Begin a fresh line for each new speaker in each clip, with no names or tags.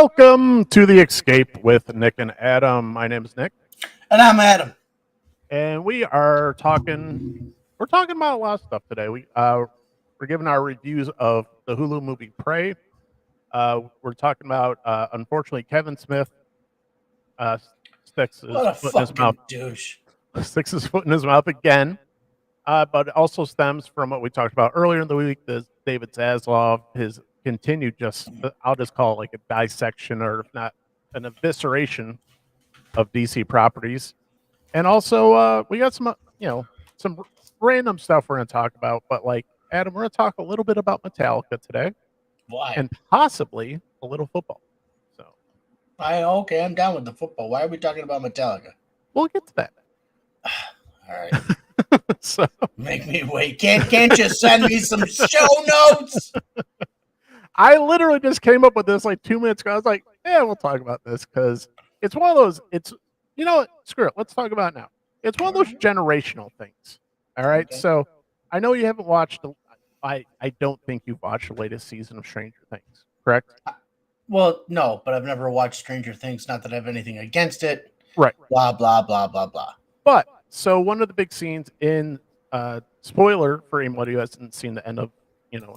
Welcome to The Escape with Nick and Adam. My name is Nick.
And I'm Adam.
And we're talking about a lot of stuff today. We're giving our reviews of the HULU movie Prey. We're talking about, unfortunately, Kevin Smith sticks his foot in his mouth.
Douche.
Sticks his foot in his mouth again. But it also stems from what we talked about earlier in the week, the David Zaslav, his continued I'll just call it like a dissection, or if not an evisceration of DC properties. And also we got some random stuff we're going to talk about. But like, Adam, we're going to talk a little bit about Metallica today.
Why?
And possibly a little football. So
I'm down with the football. Why are we talking about Metallica?
We'll get to that.
All right.
So
make me wait. Can't you send me some show notes?
I literally just came up with this like 2 minutes ago. I was like, yeah, we'll talk about this because it's one of those, screw it. Let's talk about it now. It's one of those generational things. All right. Okay. So I know you haven't watched, I don't think you've watched the latest season of Stranger Things, correct?
Well, no, but I've never watched Stranger Things. Not that I have anything against it.
Right.
Blah, blah, blah, blah, blah.
But so one of the big scenes in spoiler for anybody who hasn't seen the end of,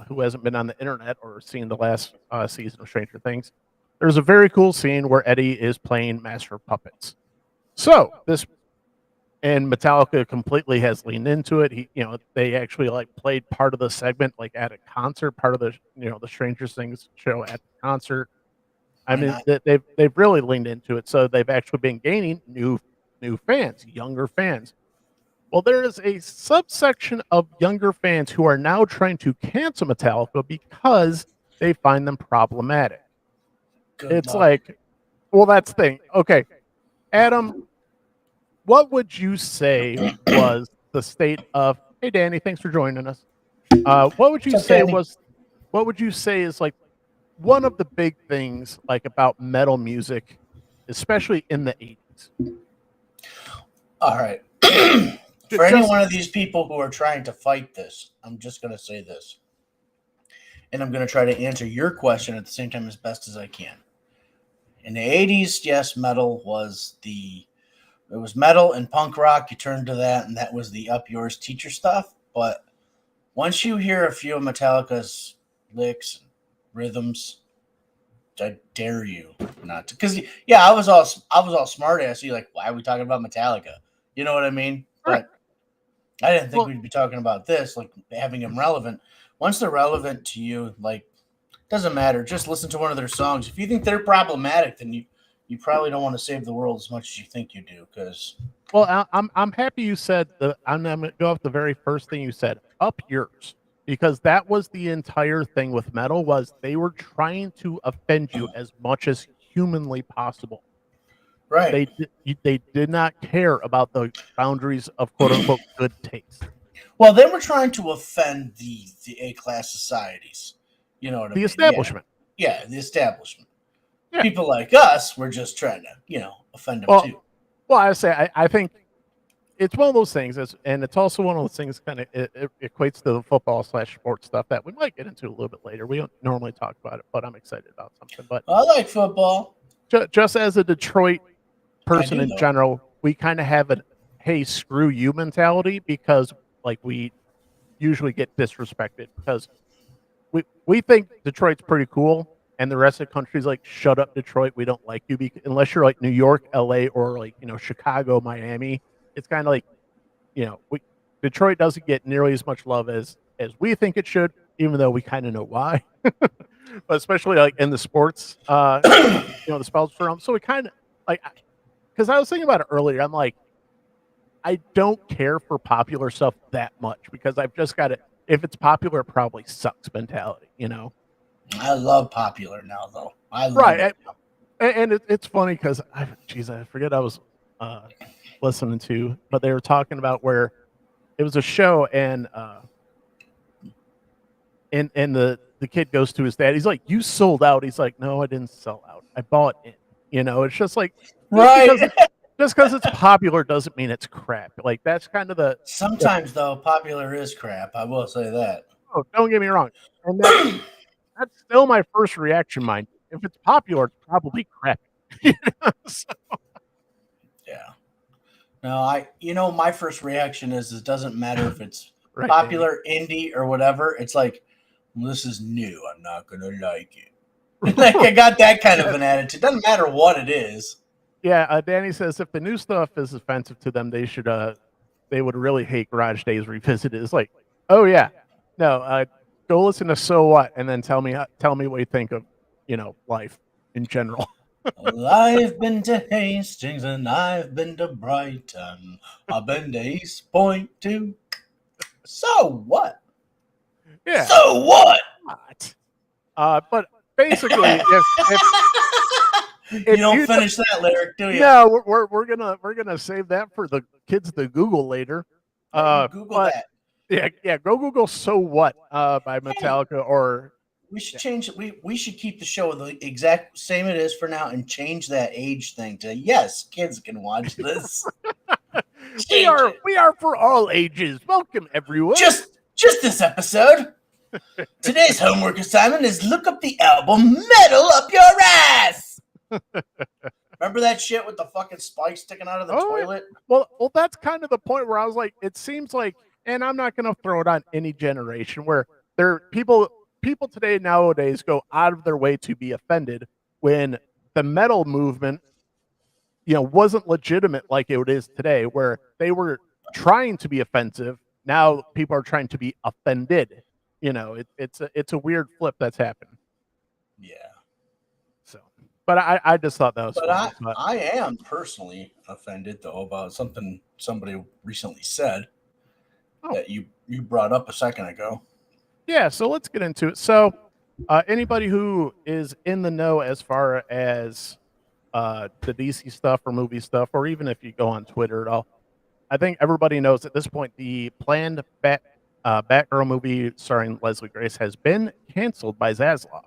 who hasn't been on the internet or seen the last season of Stranger Things, there's a very cool scene where Eddie is playing Master of Puppets. So and Metallica completely has leaned into it. They actually like played part of the segment like at a concert, part of the the Stranger Things show at the concert. I mean, they've really leaned into it. So they've actually been gaining new fans, younger fans. Well, there is a subsection of younger fans who are now trying to cancel Metallica because they find them problematic. It's like, well, that's the thing. Okay, Adam, what would you say was the state of? Hey, Danny, thanks for joining us. What would you say was? What would you say is like one of the big things like about metal music, especially in the 80s?
All right. For any one of these people who are trying to fight this, I'm just going to say this. And I'm going to try to answer your question at the same time as best as I can. In the 80s, yes, metal was it was metal and punk rock. You turned to that, and that was the up yours teacher stuff. But once you hear a few of Metallica's licks and rhythms, I dare you not to. Because, yeah, I was all smart ass. Like, why are we talking about Metallica? You know what I mean? But I didn't think we'd be talking about this, like having them relevant. Once they're relevant to you, like, doesn't matter. Just listen to one of their songs. If you think they're problematic, then you probably don't want to save the world as much as you think you do. Because
I'm happy you said I'm going to go off the very first thing you said, up yours, because that was the entire thing with metal was they were trying to offend you as much as humanly possible.
Right.
They did not care about the boundaries of quote unquote good taste.
Well, they were trying to offend the A-class societies. You know what I mean?
The establishment.
Yeah, the establishment.
Yeah.
People like us were just trying to, offend them too.
Well, I think it's one of those things, and it's also one of those things kind of it equates to the football/sports stuff that we might get into a little bit later. We don't normally talk about it, but I'm excited about something. But
I like football.
Just as a Detroit person in general, we kind of have a hey, screw you mentality because like we usually get disrespected because we think Detroit's pretty cool and the rest of the country's like, shut up, Detroit, we don't like you unless you're like New York, LA, or like Chicago, Miami. It's kind of like Detroit doesn't get nearly as much love as we think it should, even though we kind of know why. But especially like in the sports the sports realm. So we kind of like, because I was thinking about it earlier. I'm like, I don't care for popular stuff that much because I've just got it. If it's popular, it probably sucks mentality,
I love popular now, though. I love
it. And it's funny because I forget I was listening to, but they were talking about where it was a show and the kid goes to his dad. He's like, "You sold out." He's like, "No, I didn't sell out. I bought it." It's just like
right.
Just because it's popular doesn't mean it's crap. Like that's kind of the.
Sometimes though, popular is crap. I will say that.
Oh, don't get me wrong. And that's still my first reaction, mind. if it's popular, it's probably crap. So,
Yeah. No, my first reaction is it doesn't matter if it's
right,
popular, indie, or whatever. It's like, well, this is new. I'm not gonna like it. Like I got that kind of an attitude. Doesn't matter what it is.
Yeah, Danny says if the new stuff is offensive to them, they would really hate Garage Days Revisited. It's like, oh yeah, no, go listen to So What, and then tell me what you think of life in general.
Well, I've been to Hastings and I've been to Brighton. I've been to East Point too. So what?
Yeah.
So what?
But basically, if
you don't finish that lyric, do you?
No, we're gonna save that for the kids to Google later.
Google that.
Yeah, go Google "So What" by Metallica, or
we should change it. We should keep the show the exact same it is for now and change that age thing to yes, kids can watch this.
we are for all ages. Welcome everyone.
Just this episode. Today's homework assignment is look up the album Metal Up Your Ass. Remember that shit with the fucking spike sticking out of the toilet?
Well, that's kind of the point where I was like, it seems like, and I'm not going to throw it on any generation where people today nowadays go out of their way to be offended when the metal movement, wasn't legitimate like it is today, where they were trying to be offensive. Now people are trying to be offended. It's a weird flip that's happened.
Yeah. So,
but I just thought that was
funny. I am personally offended though about something somebody recently said that you brought up a second ago.
Yeah, so let's get into it. So, anybody who is in the know as far as the DC stuff or movie stuff, or even if you go on Twitter at all, I think everybody knows at this point the planned Batgirl movie starring Leslie Grace has been canceled by Zaslavs.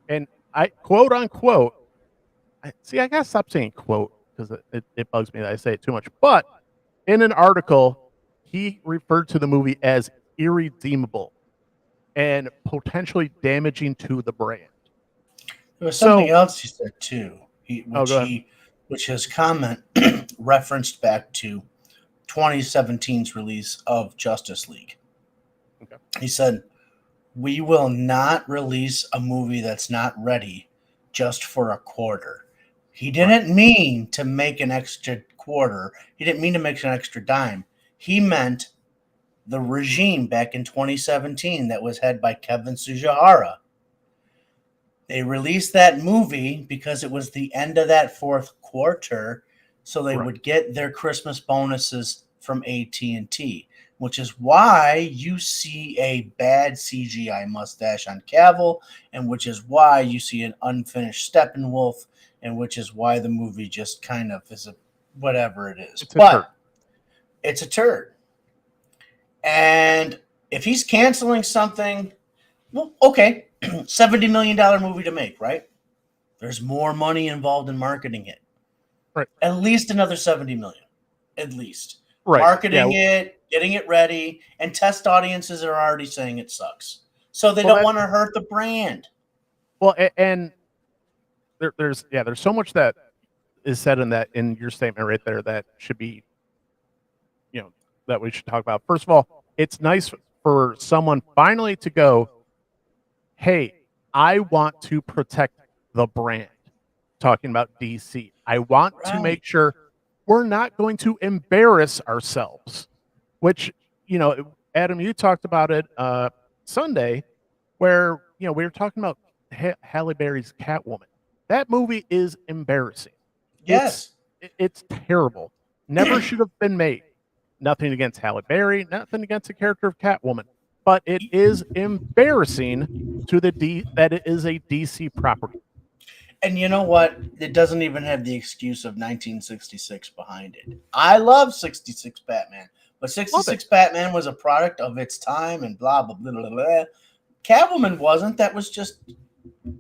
And I quote unquote, I gotta stop saying quote because it bugs me that I say it too much. But in an article, he referred to the movie as irredeemable and potentially damaging to the brand.
There was something else he said too, which his comment referenced back to 2017's release of Justice League. Okay. He said, "We will not release a movie that's not ready just for a quarter." He didn't mean to make an extra quarter. He didn't mean to make an extra dime. He meant the regime back in 2017 that was headed by Kevin Sujihara. They released that movie because it was the end of that fourth quarter, so they would get their Christmas bonuses from AT&T, which is why you see a bad CGI mustache on Cavill, and which is why you see an unfinished Steppenwolf, and which is why the movie just kind of is a whatever it is. It's a turd. And if he's canceling something, well, okay, $70 million movie to make, right? There's more money involved in marketing it.
Right.
At least another $70 million. At least.
Right.
Marketing it, getting it ready, and test audiences are already saying it sucks. So they don't want to hurt the brand.
Well, and there's so much that is said in your statement right there that should be, that we should talk about. First of all, it's nice for someone finally to go, hey, I want to protect the brand. Talking about DC. I want to make sure we're not going to embarrass ourselves, which, Adam, you talked about it Sunday where, we were talking about Halle Berry's Catwoman. That movie is embarrassing.
Yes.
It's terrible. Never should have been made. Nothing against Halle Berry, nothing against the character of Catwoman, but it is embarrassing to that it is a DC property.
And you know what? It doesn't even have the excuse of 1966 behind it. I love 66 Batman, but 66 Batman was a product of its time and blah, blah, blah, blah, blah. Catwoman wasn't. That was just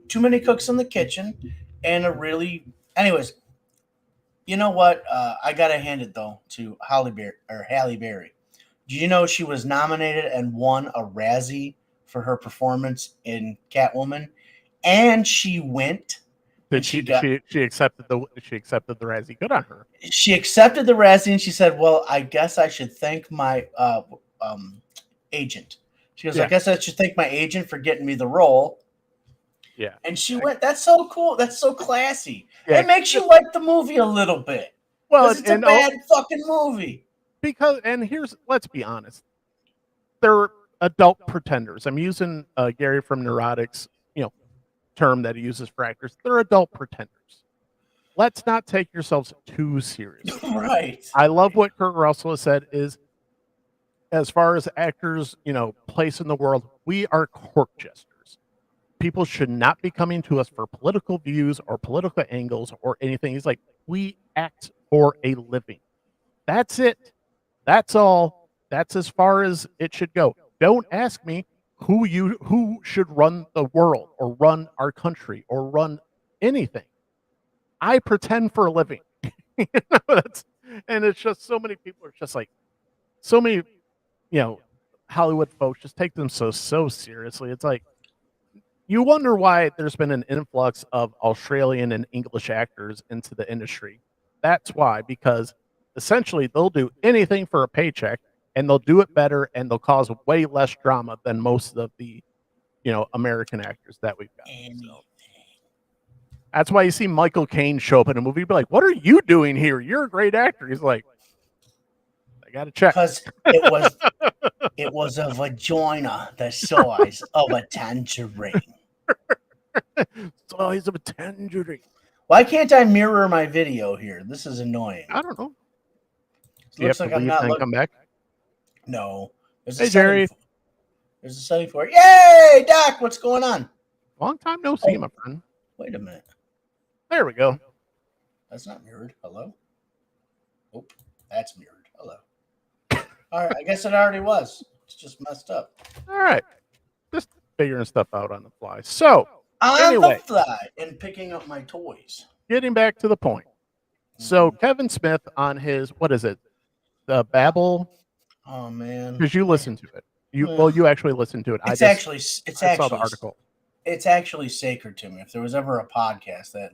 too many cooks in the kitchen and anyways, you know what? I got to hand it, though, to Halle Berry. Do you know she was nominated and won a Razzie for her performance in Catwoman? and she went.
Did she accepted the Razzie? Good on her.
She accepted the Razzie, and she said, "Well, I guess I should thank my agent." She goes, "I guess I should thank my agent for getting me the role."
Yeah.
And she went, "That's so cool. That's so classy.
Yeah.
It makes you like the movie a little bit. Well, it's a bad fucking movie."
Because, let's be honest, they're adult pretenders. I'm using Gary from Neurotics, term that he uses for actors. They're adult pretenders. Let's not take yourselves too seriously.
Right.
I love what Kurt Russell has said is, as far as actors, place in the world, we are court jesters. People should not be coming to us for political views or political angles or anything. He's like, we act for a living. That's it. That's all. That's as far as it should go. Don't ask me who should run the world or run our country or run anything. I pretend for a living. And it's just so many people are just like, so many, Hollywood folks just take them so seriously. It's like, you wonder why there's been an influx of Australian and English actors into the industry. That's why, because essentially they'll do anything for a paycheck, and they'll do it better, and they'll cause way less drama than most of the, American actors that we've got. So that's why you see Michael Caine show up in a movie, you'd be like, "What are you doing here? You're a great actor." He's like, "I got to check."
Because it was a vagina the size of a tangerine.
Size of a tangerine.
Why can't I mirror my video here? This is annoying.
I don't know.
It looks like I'm not
come back.
No.
Hey, Jerry.
There's a setting for it. Yay, Doc! What's going on?
Long time no see, my friend.
Wait a minute.
There we go.
That's not mirrored. Hello? Oh, that's mirrored. Hello. All right. I guess it already was. It's just messed up.
All right. Just figuring stuff out on the fly. So,
the fly and picking up my toys.
Getting back to the point. So, Kevin Smith on his, what is it? The Babel.
Oh man.
Because you listened to it. You actually listened to it.
I saw the
article.
It's actually sacred to me. If there was ever a podcast that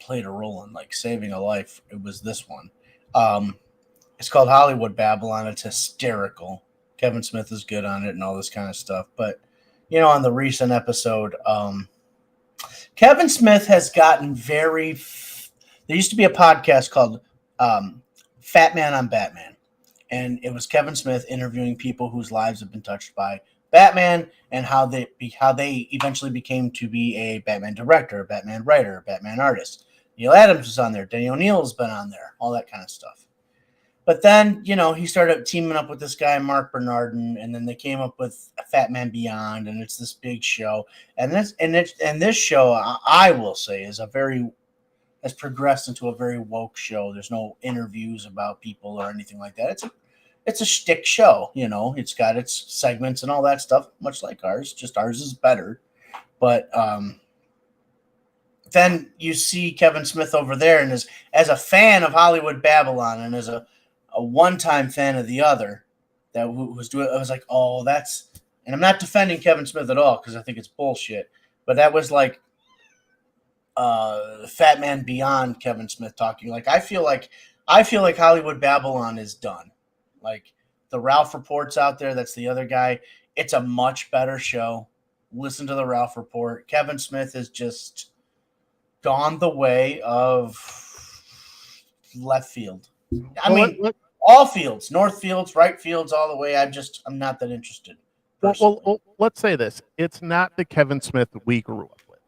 played a role in saving a life, it was this one. It's called Hollywood Babylon. It's hysterical. Kevin Smith is good on it and all this kind of stuff. But on the recent episode, Kevin Smith has gotten very. There used to be a podcast called Fat Man on Batman. And it was Kevin Smith interviewing people whose lives have been touched by Batman and how they eventually became to be a Batman director, a Batman writer, a Batman artist. Neil Adams was on there. Danny O'Neill's been on there. All that kind of stuff. But then, he started teaming up with this guy, Mark Bernardin, and then they came up with Fat Man Beyond, and it's this big show. And this show, I will say, has progressed into a very woke show. There's no interviews about people or anything like that. It's a shtick show, It's got its segments and all that stuff, much like ours. Just ours is better. But then you see Kevin Smith over there, and as a fan of Hollywood Babylon and as a one-time fan of the other that was doing, I was like, oh, that's. And I'm not defending Kevin Smith at all because I think it's bullshit. But that was Fat Man Beyond Kevin Smith talking. I feel like Hollywood Babylon is done. The Ralph Report's out there. That's the other guy. It's a much better show. Listen to the Ralph Report. Kevin Smith has just gone the way of left field. All fields, north fields, right fields, all the way. I'm not that interested.
Well, let's say this. It's not the Kevin Smith we grew up with.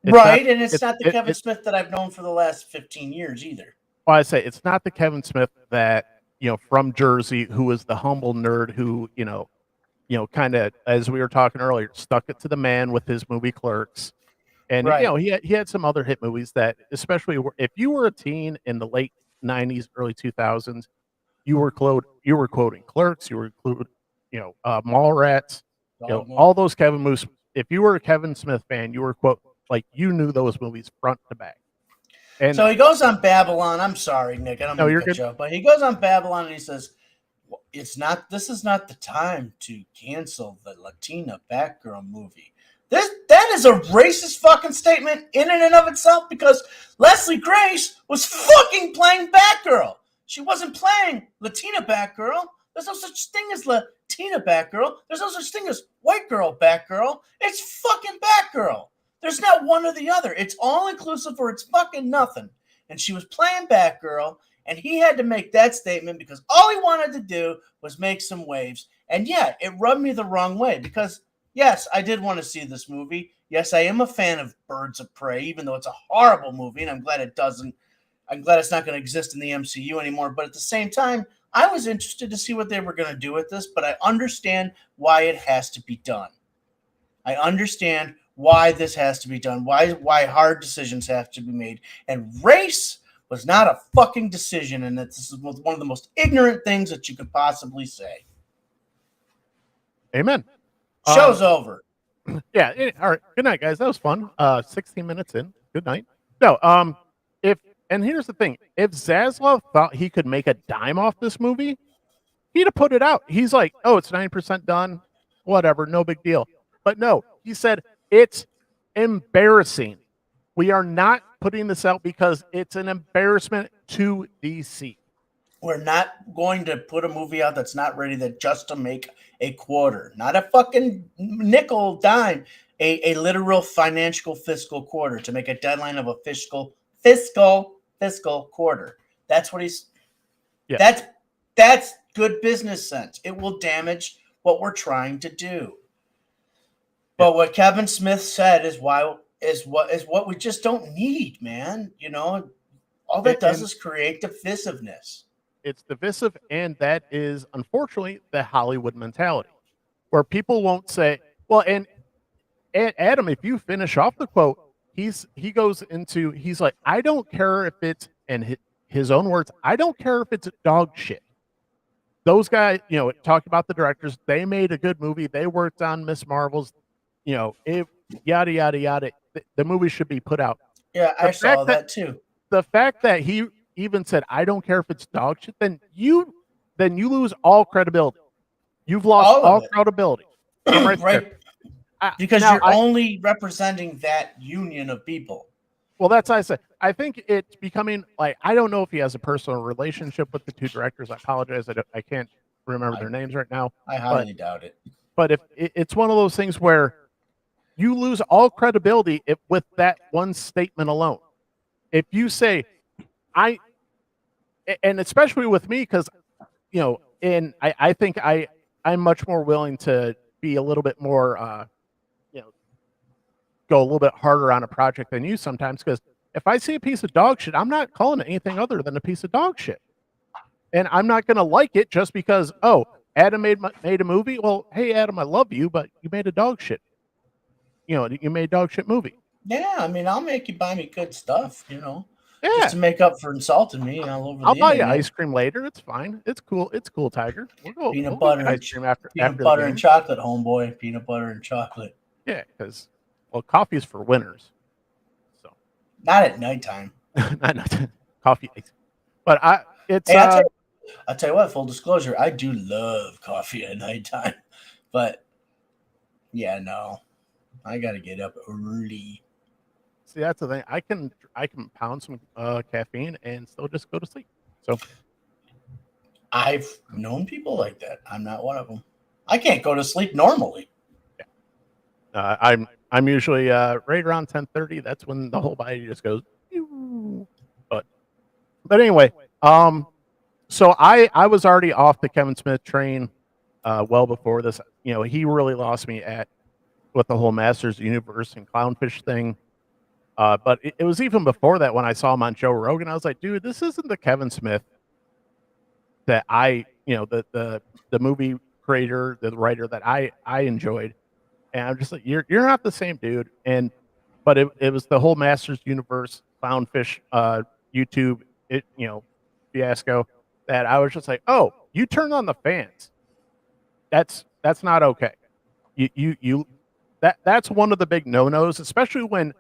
It's not the Kevin Smith that I've known for the last 15 years either.
Well, I say it's not the Kevin Smith that, from Jersey, who was the humble nerd who, kind of, as we were talking earlier, stuck it to the man with his movie Clerks. And, he had some other hit movies that, especially if you were a teen in the late 90s, early 2000s, you were quoting Clerks, you were including, Mallrats, all those Kevin movies. If you were a Kevin Smith fan, you were you knew those movies front to back. And
so he goes on Babylon. I'm sorry, Nick. I don't mean to cut you off, but he goes on Babylon and he says, this is not the time to cancel the Latina Batgirl movie. That is a racist fucking statement in and of itself, because Leslie Grace was fucking playing Batgirl. She wasn't playing Latina Batgirl. There's no such thing as Latina Batgirl. There's no such thing as white girl Batgirl. It's fucking Batgirl. There's not one or the other. It's all inclusive or it's fucking nothing. And she was playing Batgirl, and he had to make that statement because all he wanted to do was make some waves. And yeah, it rubbed me the wrong way because, yes, I did want to see this movie. Yes, I am a fan of Birds of Prey, even though it's a horrible movie, and I'm glad it's not going to exist in the MCU anymore. But at the same time, I was interested to see what they were going to do with this, but I understand why it has to be done. I understand why this has to be done, why hard decisions have to be made. And race was not a fucking decision, and this is one of the most ignorant things that you could possibly say.
Amen.
Show's over.
Yeah. All right. Good night, guys. That was fun. 16 minutes in. Good night. No. And here's the thing: if Zaslav thought he could make a dime off this movie, he'd have put it out. He's like, "Oh, it's 9% done. Whatever, no big deal." But no, he said it's embarrassing. We are not putting this out because it's an embarrassment to DC.
We're not going to put a movie out that's not ready just to make a quarter, not a fucking nickel dime, a literal fiscal quarter, to make a deadline of a fiscal quarter. That's what he's. Yeah. That's good business sense. It will damage what we're trying to do. But what Kevin Smith said is what we just don't need, man. You know, all that does is create divisiveness.
It's divisive, and that is unfortunately the Hollywood mentality, where people won't say, well, and Adam, if you finish off the quote, he's like, I don't care if it's, and his own words, I don't care if it's dog shit. Those guys, talk about the directors, they made a good movie, they worked on Miss Marvel's, yada yada yada. The movie should be put out.
Yeah, I saw that too.
The fact that he even said, I don't care if it's dog shit, then you lose all credibility. You've lost all credibility.
Right. Because you're only representing that union of people.
Well, that's what I said. I think it's becoming like, I don't know if he has a personal relationship with the two directors. I apologize. I can't remember their names right now.
I highly doubt it.
But if it's one of those things where you lose all credibility with that one statement alone. If you say, and especially with me, because, and I think I'm much more willing to be a little bit more, go a little bit harder on a project than you sometimes, because if I see a piece of dog shit, I'm not calling it anything other than a piece of dog shit. And I'm not going to like it just because, Adam made a movie. Well, hey, Adam, I love you, but you made a dog shit. You made a dog shit movie.
Yeah, I mean, I'll make you buy me good stuff,
Yeah.
just to make up for insulting me all over.
I'll buy you ice cream later. It's fine. It's cool. It's cool, Tiger.
Peanut butter ice cream after butter and chocolate, homeboy. Peanut butter and chocolate.
Yeah, because coffee is for winners. So
not at nighttime.
not coffee, but I'll
tell you what. Full disclosure, I do love coffee at nighttime, but yeah, no. I gotta get up early.
See, that's the thing. I can pound some caffeine and still just go to sleep. So
I've known people like that. I'm not one of them. I can't go to sleep normally.
Yeah. I'm usually right around 10:30. That's when the whole body just goes. But anyway, so I was already off the Kevin Smith train well before this. He really lost me with the whole Masters Universe and Clownfish thing. But it was even before that when I saw him on Joe Rogan. I was like, dude, this isn't the Kevin Smith that the movie creator, the writer that I enjoyed. And I'm just like, you're not the same dude. But it was the whole Masters Universe Clownfish YouTube fiasco that I was just like, oh, you turned on the fans. That's not okay. That's one of the big no-nos, especially when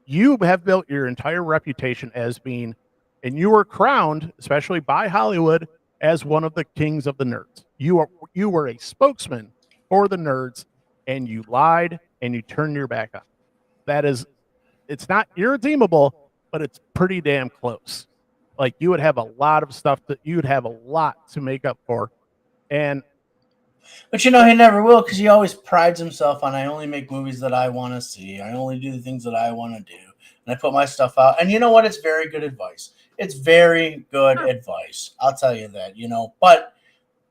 you have built your entire reputation as being, and you were crowned, especially by Hollywood, as one of the kings of the nerds. You were a spokesman for the nerds, and you lied and you turned your back on. It's not irredeemable, but it's pretty damn close. Like you would have a lot of stuff that you would have a lot to make up for.
But he never will, because he always prides himself on, I only make movies that I want to see. I only do the things that I want to do. And I put my stuff out. And you know what? It's very good advice. It's very good advice. I'll tell you that, But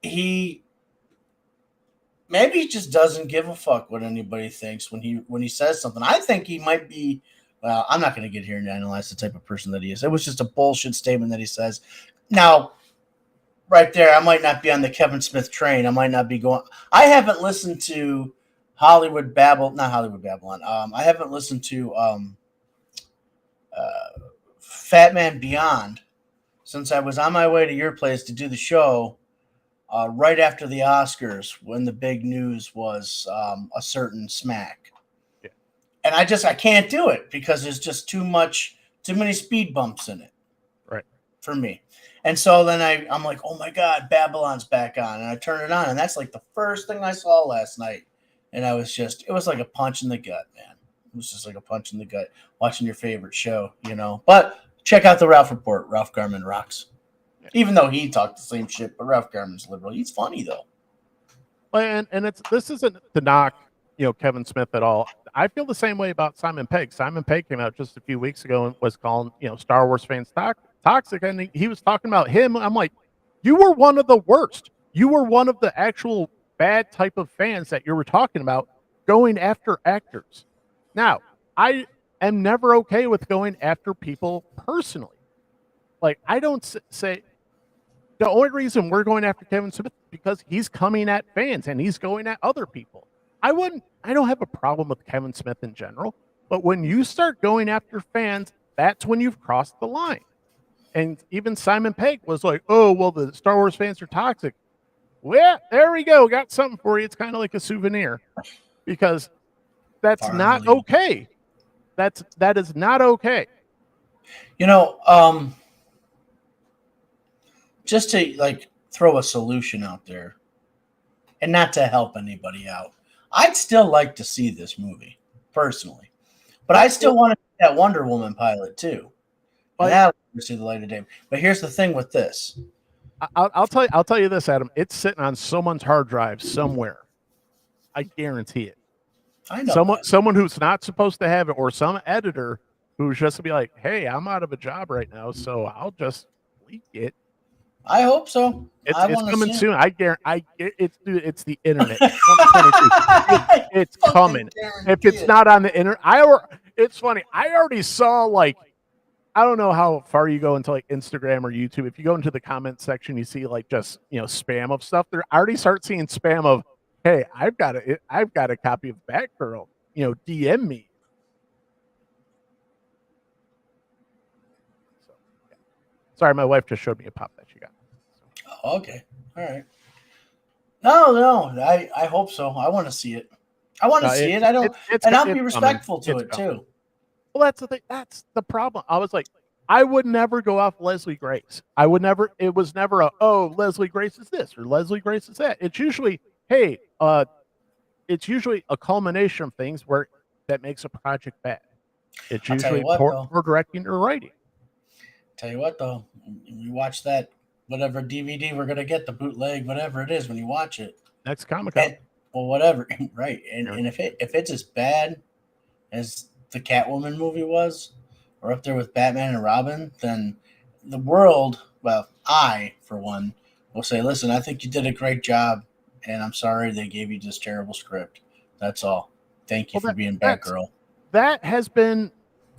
he just doesn't give a fuck what anybody thinks when he says something. I think he might be, well, I'm not going to get here and analyze the type of person that he is. It was just a bullshit statement that he says. Now, right there, I might not be on the Kevin Smith train. I might not be going. I haven't listened to not Hollywood Babylon. I haven't listened to Fat Man Beyond since I was on my way to your place to do the show right after the Oscars, when the big news was a certain smack.
Yeah.
And I can't do it because there's just too many speed bumps in it.
Right.
For me. And so then I'm like, oh my God, Babylon's back on. And I turn it on, and that's like the first thing I saw last night. And it was like a punch in the gut, man. It was just like a punch in the gut watching your favorite show, But check out the Ralph Report. Ralph Garman rocks. Yeah. Even though he talked the same shit, but Ralph Garman's liberal. He's funny, though.
And this isn't to knock, Kevin Smith at all. I feel the same way about Simon Pegg. Simon Pegg came out just a few weeks ago and was calling, Star Wars fans toxic, and he was talking about him. I'm like, you were one of the worst. You were one of the actual bad type of fans that you were talking about going after actors. Now, I am never okay with going after people personally. Like, I don't say the only reason we're going after Kevin Smith is because he's coming at fans and he's going at other people. I don't have a problem with Kevin Smith in general, but when you start going after fans, that's when you've crossed the line. And even Simon Pegg was like, oh, well, the Star Wars fans are toxic. Well, there we go. Got something for you. It's kind of like a souvenir, because that's not okay. That is not okay.
Just to throw a solution out there and not to help anybody out, I'd still like to see this movie personally, but I still want to see that Wonder Woman pilot too. And that will see the light of day. But here's the thing with this.
I'll tell you this, Adam. It's sitting on someone's hard drive somewhere. I guarantee it.
I know
someone who's not supposed to have it, or some editor who's just to be like, hey, I'm out of a job right now, so I'll just leak it.
I hope so.
It's coming soon. I guarantee it's the internet. 2022. It's coming. If it's not on the internet, it's funny. I already saw, I don't know how far you go into Instagram or YouTube. If you go into the comment section, you see just spam of stuff. There, I already start seeing spam of, hey, I've got a copy of Batgirl. DM me. So, yeah. Sorry, my wife just showed me a pop that she got. So.
Oh, okay, all right. No, I hope so. I want to see it. I want to see it. I don't, and I'll be respectful to it too.
Well, that's the thing. That's the problem. I was like, I would never go off Leslie Grace. I would never. It was never Leslie Grace is this or Leslie Grace is that. It's usually, hey, it's usually a culmination of things that makes a project bad. It's usually poor directing or writing.
Tell you what, though, you watch that whatever DVD we're gonna get, the bootleg, whatever it is, when you watch it
next Comic-Con,
well, whatever, right? And if it's as bad as the Catwoman movie was, or up there with Batman and Robin, then the world, well, I, for one, will say, listen, I think you did a great job, and I'm sorry they gave you this terrible script. That's all. Thank you for being Batgirl.
That has been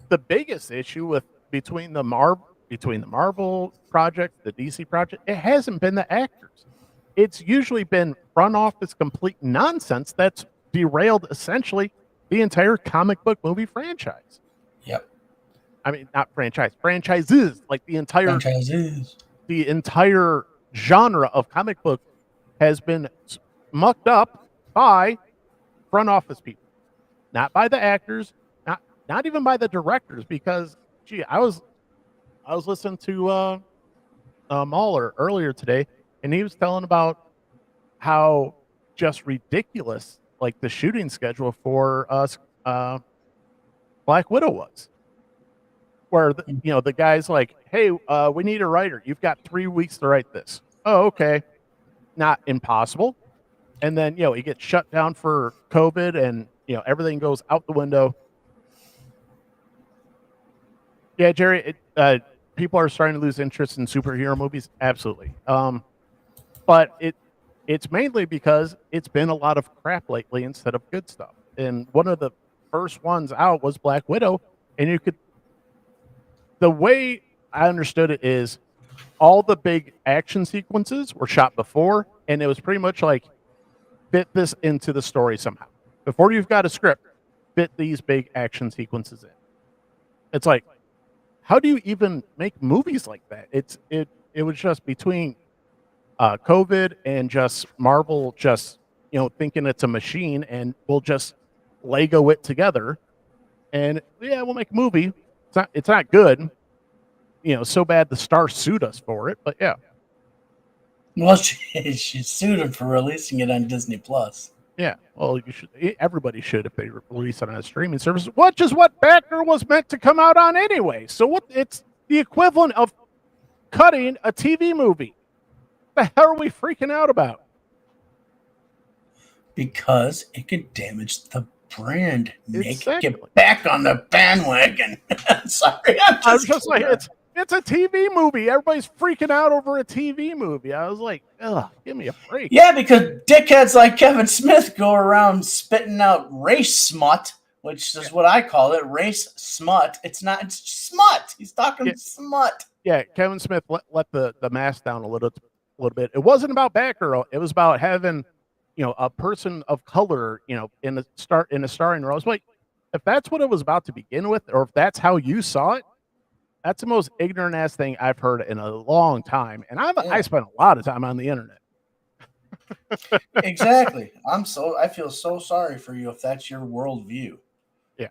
the biggest issue between the Marvel project, the DC project. It hasn't been the actors. It's usually been front office complete nonsense that's derailed essentially the entire comic book movie franchise.
Yep.
I mean, not franchises, like the entire genre of comic book has been mucked up by front office people, not by the actors, not even by the directors. Because, gee, I was listening to Mahler earlier today, and he was telling about how just ridiculous like the shooting schedule for us Black Widow was, where the guy's like, hey, we need a writer, you've got 3 weeks to write this. Oh, okay. Not impossible. And then he gets shut down for COVID, and everything goes out the window. Yeah, Jerry, people are starting to lose interest in superhero movies. Absolutely. But it's mainly because it's been a lot of crap lately instead of good stuff. And one of the first ones out was Black Widow, and the way I understood it is all the big action sequences were shot before, and it was pretty much like fit this into the story somehow. Before you've got a script, fit these big action sequences in. It's like, how do you even make movies like that? It was just between COVID and just Marvel just thinking it's a machine and we'll just Lego it together, and yeah, we'll make a movie. It's not good, so bad the star sued us for it, but yeah.
Well, she sued him for releasing it on Disney Plus.
Yeah, well, everybody should if they release it on a streaming service, which is what Batgirl was meant to come out on anyway. So it's the equivalent of cutting a TV movie. What the hell are we freaking out about?
Because it could damage the brand.
Exactly.
Get back on the bandwagon. Sorry,
I was just like, it's a TV movie. Everybody's freaking out over a TV movie. I was like, ugh, give me a break.
Yeah, because dickheads like Kevin Smith go around spitting out race smut, which is what I call it, race smut. It's smut. He's talking smut.
Yeah, Kevin Smith let the mask down a little bit. It wasn't about Batgirl. It was about having, a person of color, in a starring role. I was like, if that's what it was about to begin with, or if that's how you saw it, that's the most ignorant ass thing I've heard in a long time. And I spent a lot of time on the internet.
Exactly. I feel so sorry for you if that's your worldview.
Yeah.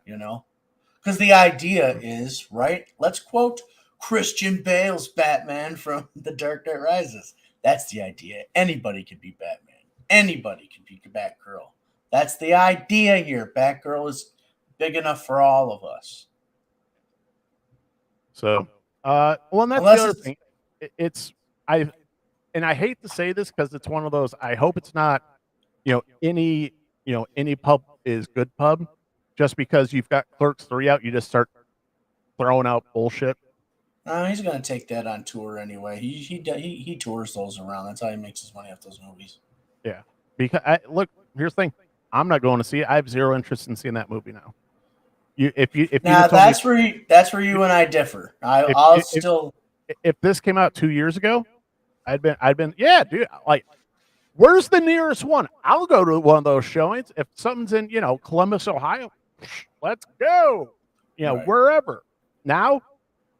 Because the idea is, right? Let's quote Christian Bale's Batman from The Dark Knight Rises. That's the idea. Anybody can be Batman. Anybody can be Batgirl. That's the idea here. Batgirl is big enough for all of us.
So, well, and that's the other thing. I hate to say this because it's one of those. I hope it's not, any pub is good pub. Just because you've got Clerks 3 out, you just start throwing out bullshit.
He's gonna take that on tour anyway. He tours those around. That's how he makes his money off those movies.
Yeah, because look, here's the thing. I'm not going to see it. I have zero interest in seeing that movie now.
That's where you and I differ.
If this came out 2 years ago, I'd been yeah, dude. Like, where's the nearest one? I'll go to one of those showings. If something's in Columbus, Ohio, let's go.
Right.
Wherever. Now,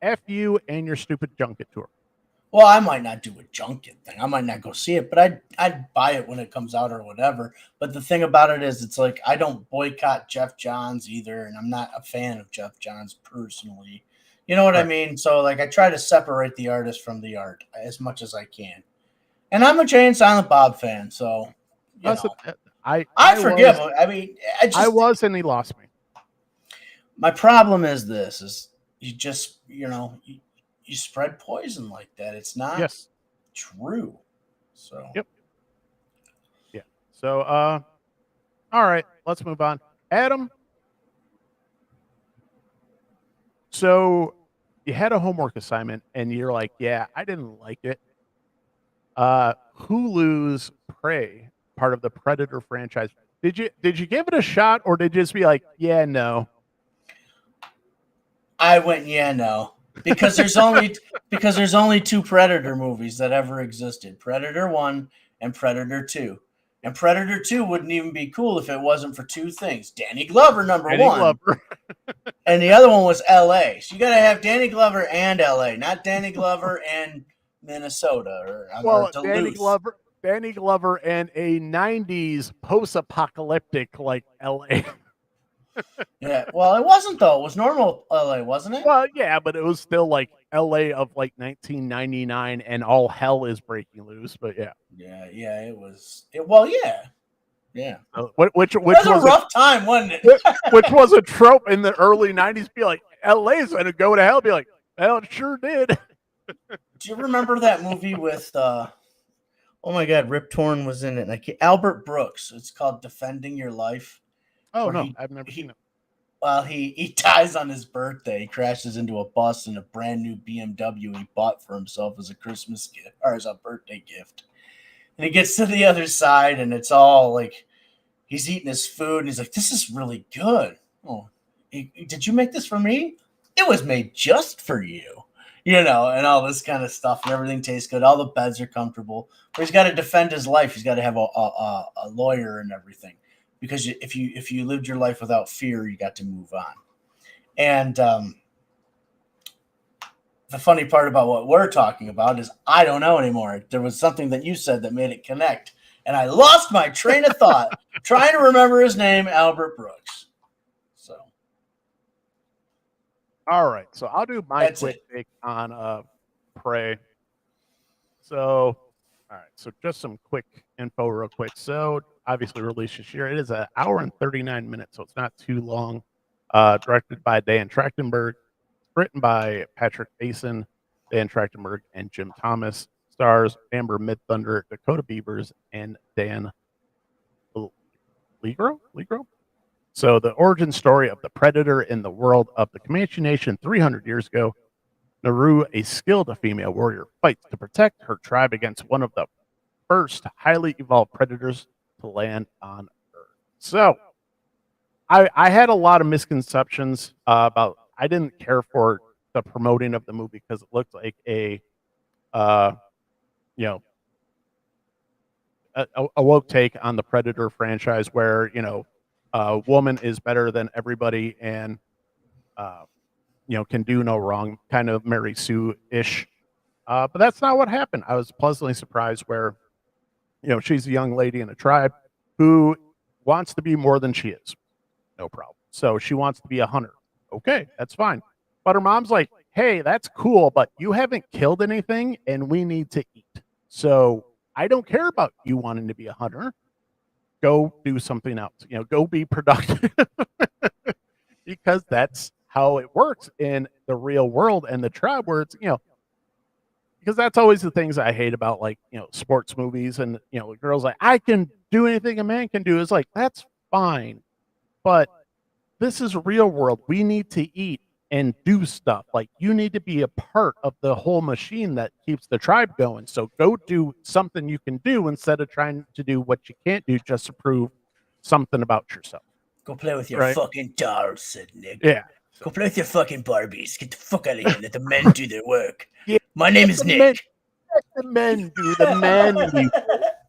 F you and your stupid junket tour.
Well, I might not do a junket thing. I might not go see it, but I'd buy it when it comes out or whatever. But the thing about it is, it's like I don't boycott Jeff Johns either, and I'm not a fan of Jeff Johns personally. You know what I mean? So, like, I try to separate the artist from the art as much as I can. And I'm a Jay and Silent Bob fan, so I forgive him. I mean,
I was, and he lost me.
My problem is this: is you just you spread poison like that. It's not true. So
yep. Yeah. So all right, let's move on. Adam. So you had a homework assignment and you're like, yeah, I didn't like it. Hulu's Prey, part of the Predator franchise. Did you give it a shot, or did you just be like, yeah, no?
I went, yeah, no. Because there's only two Predator movies that ever existed. Predator 1 and Predator 2. And Predator 2 wouldn't even be cool if it wasn't for two things. Danny Glover, number one. And the other one was LA. So you got to have Danny Glover and LA, not Danny Glover and Minnesota or Duluth.
Danny Glover and a 90s post-apocalyptic like LA.
Yeah, well, it wasn't though. It was normal LA, wasn't it?
Well, yeah, but it was still like LA of like 1999, and all hell is breaking loose. But yeah,
it was. Well, yeah, Yeah.
Which
was a rough time, wasn't it?
which was a trope in the early 90s. Be like, LA's going to go to hell. Be like, well, it sure did.
Do you remember that movie with, oh my God, Rip Torn was in it. Albert Brooks. It's called Defending Your Life.
Oh, no, I've never seen it.
Well, he dies on his birthday. He crashes into a bus in a brand new BMW he bought for himself as a Christmas gift or as a birthday gift. And he gets to the other side, and it's all like he's eating his food, and he's like, "This is really good. Oh, did you make this for me? It was made just for you." And all this kind of stuff, and everything tastes good. All the beds are comfortable. But he's got to defend his life. He's got to have a lawyer and everything, because if you lived your life without fear, you got to move on. And the funny part about what we're talking about is I don't know anymore. There was something that you said that made it connect, and I lost my train of thought trying to remember his name, Albert Brooks. So.
All right, so I'll do my quick take on Prey. So, all right, so just some quick info real quick. So, obviously released this year. It is an hour and 39 minutes, so it's not too long. Directed by Dan Trachtenberg, written by Patrick Basin, Dan Trachtenberg, and Jim Thomas. Stars Amber Midthunder, Dakota Beavers, and Dan Legro. So the origin story of the Predator in the world of the Comanche Nation 300 years ago. Naru, a skilled female warrior, fights to protect her tribe against one of the first highly evolved predators to land on Earth. So I had a lot of misconceptions about. I didn't care for the promoting of the movie because it looked like a woke take on the Predator franchise, where a woman is better than everybody and can do no wrong, kind of Mary Sue-ish. But that's not what happened. I was pleasantly surprised where she's a young lady in a tribe who wants to be more than she is. No problem. So she wants to be a hunter. Okay, that's fine. But her mom's like, hey, that's cool, but you haven't killed anything and we need to eat. So I don't care about you wanting to be a hunter. Go do something else. Go be productive. Because that's how it works in the real world and the tribe, where it's, because that's always the things I hate about, like, sports movies and, girls like, I can do anything a man can do. Is like, that's fine. But this is real world. We need to eat and do stuff. Like, you need to be a part of the whole machine that keeps the tribe going. So go do something you can do instead of trying to do what you can't do just to prove something about yourself.
Go play with your fucking dolls, said Nick.
Yeah.
Go play with your fucking Barbies. Get the fuck out of here. Let the men do their work. Yeah. My name is Nick.
Let the men do the men.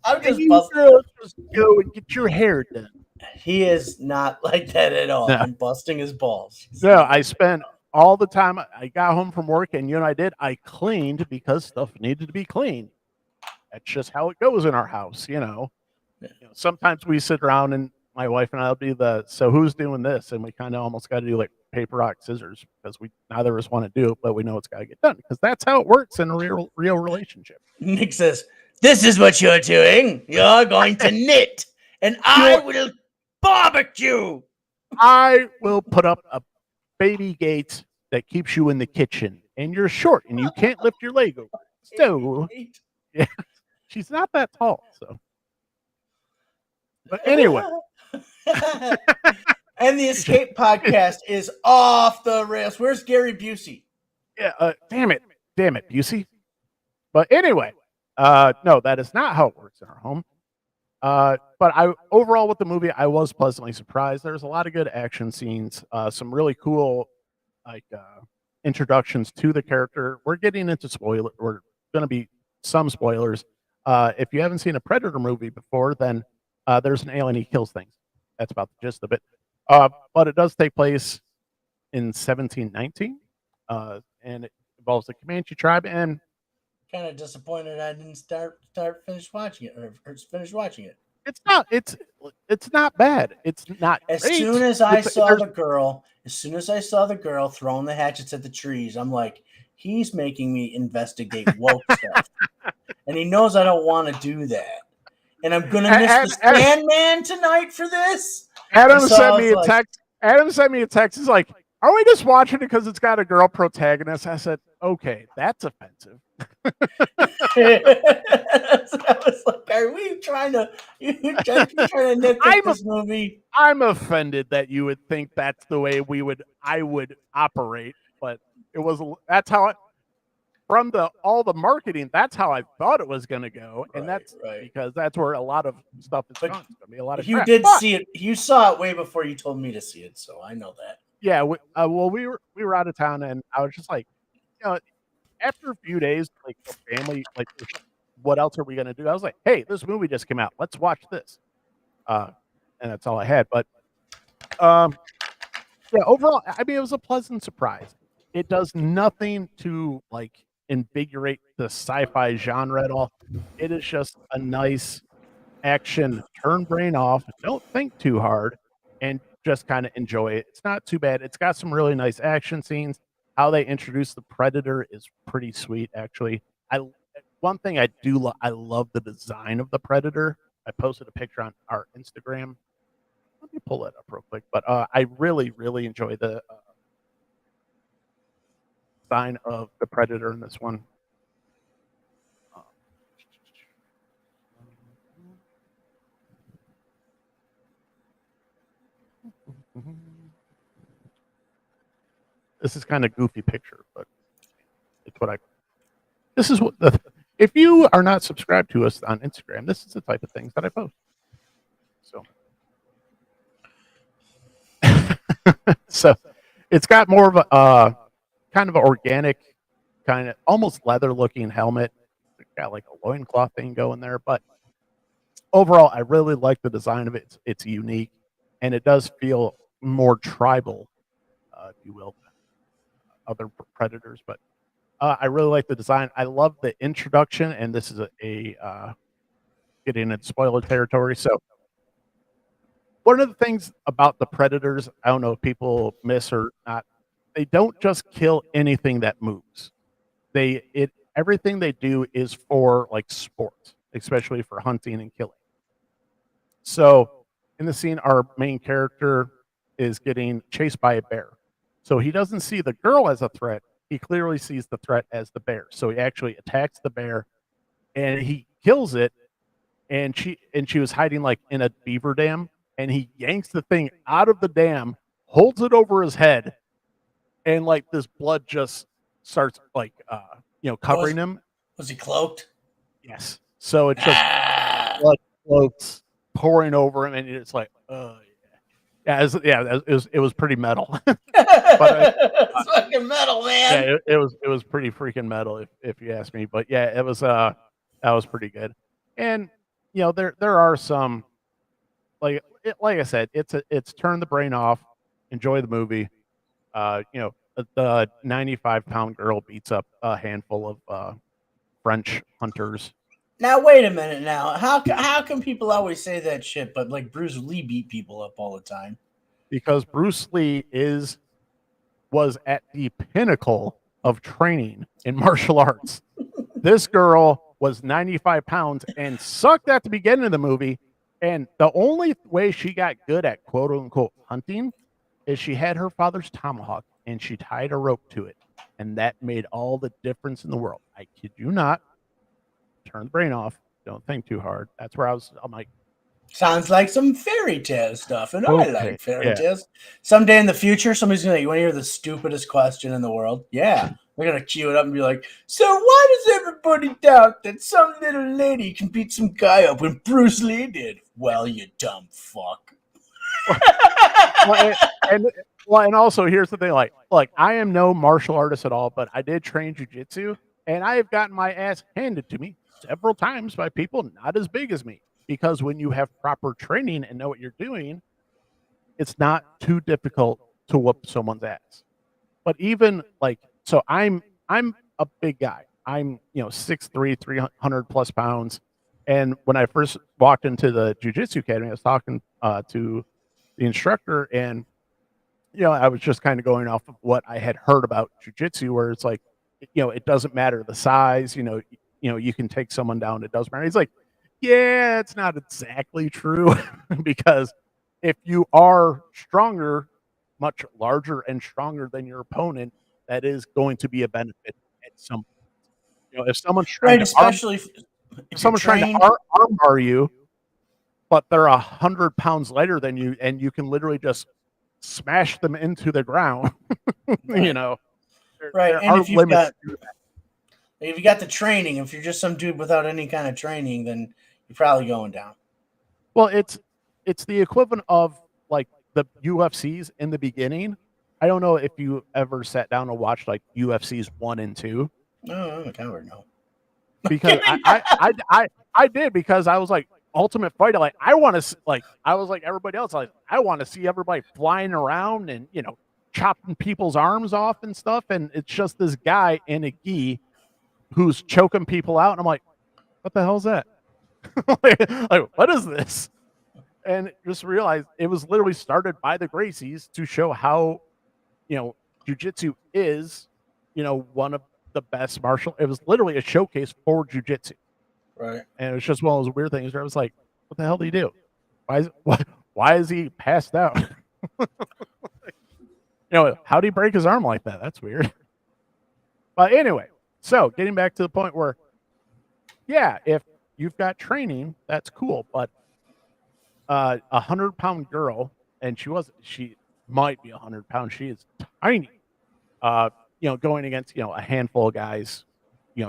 I'm just
girls just go and get your hair done.
He is not like that at all. No. I'm busting his balls.
No, I spent all the time. I got home from work, and I did. I cleaned because stuff needed to be cleaned. That's just how it goes in our house, Sometimes we sit around, and my wife and I'll be so who's doing this? And we kind of almost got to do like paper, rock, scissors, because neither of us want to do it, but we know it's got to get done, because that's how it works in a real relationship.
Nick says, this is what you're doing. You're going to knit, and I will barbecue.
I will put up a baby gate that keeps you in the kitchen, and you're short and you can't lift your leg over. So yeah, she's not that tall. So, but anyway.
And the Escape podcast is off the rails. Where's Gary Busey?
Yeah, damn it, Busey. But anyway, no, that is not how it works in our home. But overall with the movie, I was pleasantly surprised. There's a lot of good action scenes, some really cool introductions to the character. We're getting into spoiler. We're going to be some spoilers. If you haven't seen a Predator movie before, then there's an alien, he kills things. That's about the gist of it. But it does take place in 1719, and it involves the Comanche tribe. And
kind of disappointed I didn't finish watching it. It's
not bad. It's not
as
great.
Soon as I saw the girl throwing the hatchets at the trees, I'm like, he's making me investigate woke stuff, and he knows I don't want to do that. and I'm gonna miss the Sandman tonight for this.
Adam sent me a text. Adam sent me a text. He's like, "Are we just watching it because it's got a girl protagonist?" I said, "Okay, that's offensive."
So I was like, "Are we trying to nitpick this movie?"
I'm offended that you would think that's the way I would operate, but that's how from all the marketing, that's how I thought it was going to go, and that's because that's where a lot of stuff is going. It's going to be a lot of.
You see it. You saw it way before you told me to see it, so I know that.
Yeah. We were out of town, and I was just like, after a few days, like family, like, what else are we going to do? I was like, hey, this movie just came out. Let's watch this. And that's all I had. But yeah, overall, I mean, it was a pleasant surprise. It does nothing to like invigorate the sci-fi genre at all. It is just a nice action, turn brain off, don't think too hard, and just kind of enjoy it. It's not too bad. It's got some really nice action scenes. How they introduce the Predator is pretty sweet, actually. One thing I do I love the design of the Predator. I posted a picture on our Instagram. Let me pull it up real quick. But I really, really enjoy the design of the Predator in this one. This is kind of goofy picture, but it's what this is what if you are not subscribed to us on Instagram, this is the type of things that I post. So so it's got more of a kind of an organic, kind of almost leather looking helmet. It's got like a loincloth thing going there, but overall I really like the design of it. It's unique, and it does feel more tribal, if you will, other Predators, but I really like the design. I love the introduction, and this is a getting into spoiler territory. So one of the things about the Predators, I don't know if people miss or not, they don't just kill anything that moves. Everything they do is for like sport, especially for hunting and killing. So in the scene, our main character is getting chased by a bear. So he doesn't see the girl as a threat. He clearly sees the threat as the bear. So he actually attacks the bear and he kills it. And she was hiding like in a beaver dam. And he yanks the thing out of the dam, holds it over his head, and like this blood just starts like covering him.
Was he cloaked?
Yes. So it's just blood floats pouring over him, and it's like, it was pretty metal. But
it's fucking metal, man.
Yeah, it was pretty freaking metal, if you ask me. But yeah, it was that was pretty good. And there are some like I said, it's turn the brain off, enjoy the movie. The 95-pound girl beats up a handful of French hunters.
Now wait a minute. Now how can people always say that shit? But like Bruce Lee beat people up all the time.
Because Bruce Lee was at the pinnacle of training in martial arts. This girl was 95 pounds and sucked at the beginning of the movie. And the only way she got good at quote unquote hunting is she had her father's tomahawk and she tied a rope to it. And that made all the difference in the world. I kid you not. Turn the brain off. Don't think too hard. That's where I'm like,
sounds like some fairy tale stuff. And I like fairy tales. Someday in the future, somebody's going to, you want to hear the stupidest question in the world? Yeah. We're going to cue it up and be like, so why does everybody doubt that some little lady can beat some guy up when Bruce Lee did? Well, you dumb fuck.
And also here's the thing, like I am no martial artist at all, but I did train jujitsu, and I have gotten my ass handed to me several times by people not as big as me. Because when you have proper training and know what you're doing, it's not too difficult to whoop someone's ass. But even like, so I'm a big guy. I'm 6'3", 300 plus pounds. And when I first walked into the jiu-jitsu academy, I was talking to the instructor, and I was just kind of going off of what I had heard about jiu-jitsu, where it's like, it doesn't matter the size, you can take someone down. It doesn't matter. He's like, yeah, it's not exactly true because if you are stronger, much larger and stronger than your opponent, that is going to be a benefit at some. If someone's trying
Right,
to arm,
especially
if
if you're
someone's trying to
trained.
arm bar you, but they're 100 pounds lighter than you, and you can literally just smash them into the ground.
Right. Right,
There
and
are limits to that.
if you got the training, if you're just some dude without any kind of training, then you're probably going down.
Well, it's the equivalent of like the UFCs in the beginning. I don't know if you ever sat down and watched like UFCs 1 and 2.
No, I'm a coward. No,
Because I did, because I was like Ultimate Fighter, like I want to I was like everybody else, like I want to see everybody flying around and chopping people's arms off and stuff, and it's just this guy in a gi who's choking people out, and I'm like, what the hell is that? like what is this? And just realized it was literally started by the Gracies to show how jujitsu is one of the best martial. It was literally a showcase for jujitsu.
right?
And it was just one of those weird things where I was like, what the hell do you do? Why is he passed out? How do you break his arm like that? That's weird. But anyway, so getting back to the point where, yeah, if you've got training, that's cool. But 100-pound girl, and she might be 100 pounds. She is tiny. Going against a handful of guys,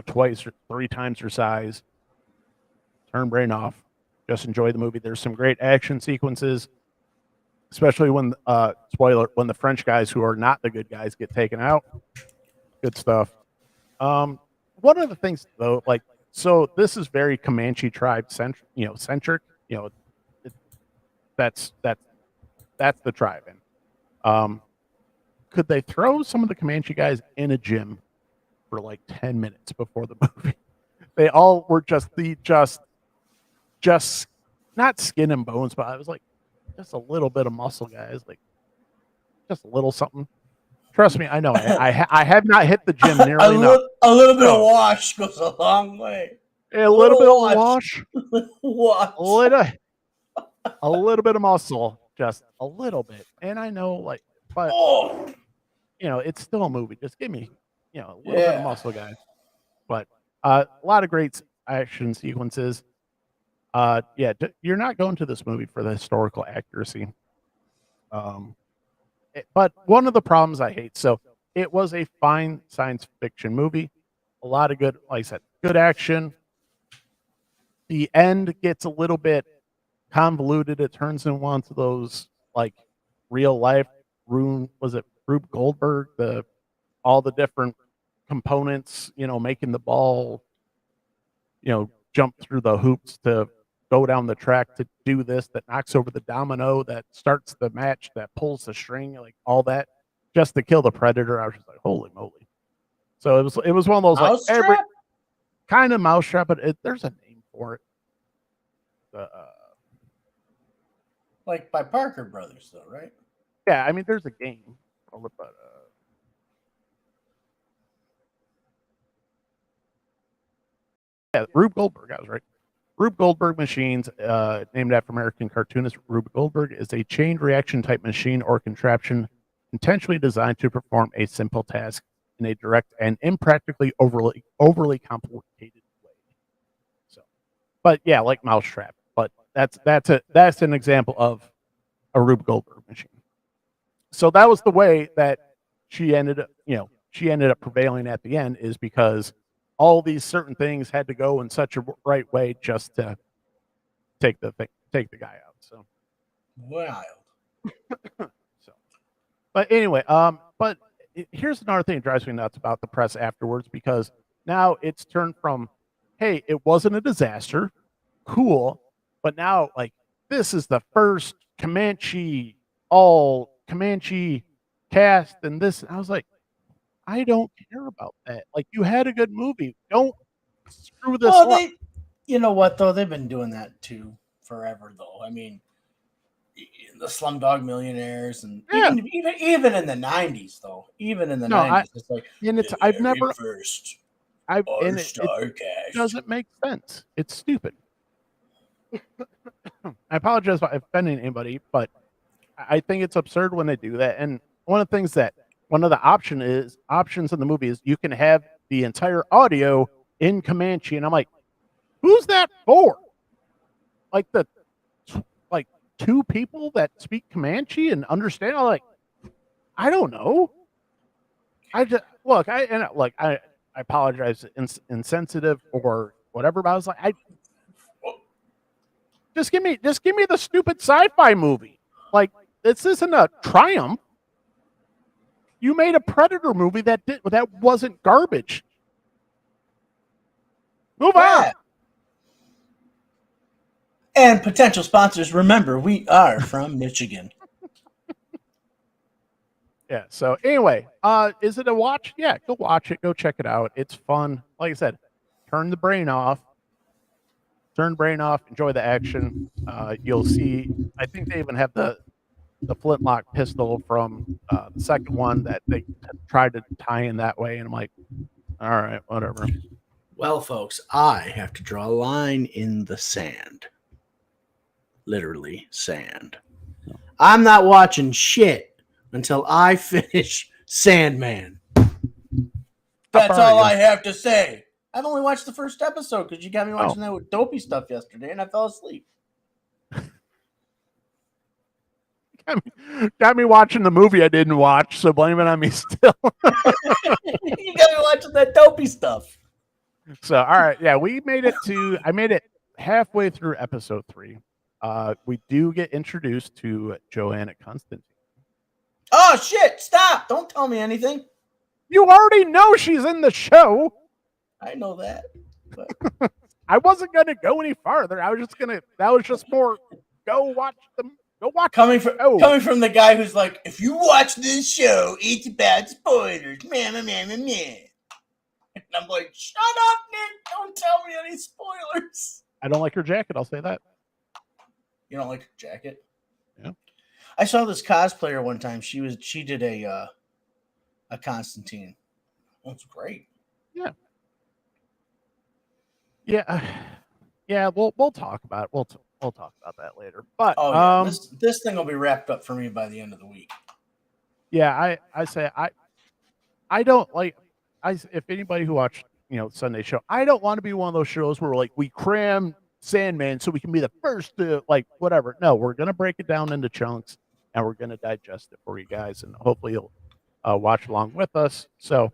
twice or three times her size. Turn brain off. Just enjoy the movie. There's some great action sequences, especially when when the French guys who are not the good guys get taken out. Good stuff. One of the things though, so this is very Comanche tribe centric. It, that's the tribe. And could they throw some of the Comanche guys in a gym for like 10 minutes before the movie? They all were just not skin and bones, but I was like, just a little bit of muscle, guys, like just a little something. Trust me, I know. I have not hit the gym nearly enough.
A little bit of wash goes a long way.
A little bit of wash,
wash,
a little bit of muscle, just a little bit. And I know, but it's still a movie. Just give me, a little bit of muscle, guys. But a lot of great action sequences. You're not going to this movie for the historical accuracy. But one of the problems I hate, so it was a fine science fiction movie, a lot of good, like I said, good action. The end gets a little bit convoluted. It turns into one of those like real life Rube Goldberg, all the different components, making the ball, jump through the hoops to go down the track to do this, that knocks over the domino, that starts the match, that pulls the string, like all that, just to kill the predator. I was just like, holy moly! So it was one of those like every kind of mousetrap, but there's a name for it.
Like by Parker Brothers, though, right?
Yeah, I mean, there's a game, but Rube Goldberg, I was right. Rube Goldberg machines, named after American cartoonist Rube Goldberg, is a chain reaction type machine or contraption intentionally designed to perform a simple task in a direct and impractically overly complicated way. So, but yeah, like Mousetrap. But that's an example of a Rube Goldberg machine. So that was the way that she ended up prevailing at the end, is because all these certain things had to go in such a right way just to take the guy out. So
wild.
So, but anyway, but here's another thing that drives me nuts about the press afterwards, because now it's turned from, hey, it wasn't a disaster, cool, but now like this is the first all Comanche cast, and this, I was like, I don't care about that. Like, you had a good movie. Don't screw this up.
You know what, though? They've been doing that, too, forever, though. I mean, the Slumdog Millionaires, and even in the 90s, though. Even in the 90s. It's like,
and it's,
I've never... First,
it doesn't make sense. It's stupid. I apologize if offending anybody, but I think it's absurd when they do that. And one of the things that one of the options in the movie is you can have the entire audio in Comanche, and I'm like, who's that for? Like like two people that speak Comanche and understand. I'm like, I don't know. I just look. I apologize, insensitive or whatever. But I was like, just give me the stupid sci-fi movie. Like, this isn't a Triumph. You made a Predator movie that wasn't garbage. Move on.
And potential sponsors, remember, we are from Michigan.
Yeah. So anyway, is it a watch? Yeah, go watch it. Go check it out. It's fun. Like I said, turn the brain off. Enjoy the action. You'll see. I think they even have the flintlock pistol from the second one that they tried to tie in that way, and I'm like, all right, whatever.
Well, folks, I have to draw a line in the sand. Literally sand. I'm not watching shit until I finish Sandman. That's all I have to say. I've only watched the first episode because you got me watching that with dopey stuff yesterday, and I fell asleep.
Got me watching the movie I didn't watch, so blame it on me still.
You got me watching that dopey stuff.
So, all right, yeah, I made it halfway through episode 3. We do get introduced to Joanna Constantine.
Oh shit! Stop! Don't tell me anything.
You already know she's in the show.
I know that. But...
I wasn't gonna go any farther. I was just gonna. That was just more. Go watch them. Go watch.
Coming from the guy who's like, if you watch this show, it's about spoilers. Man. And I'm like, shut up, Nick. Don't tell me any spoilers.
I don't like her jacket. I'll say that.
You don't like her jacket?
Yeah.
I saw this cosplayer one time. She did a Constantine. That's great.
Yeah. Yeah. We'll talk about it. We'll talk about that later. But
this thing will be wrapped up for me by the end of the week.
Yeah, I say I don't like. If anybody who watched Sunday show, I don't want to be one of those shows where like we cram Sandman so we can be the first to like whatever. No, we're gonna break it down into chunks and we're gonna digest it for you guys, and hopefully you'll watch along with us. So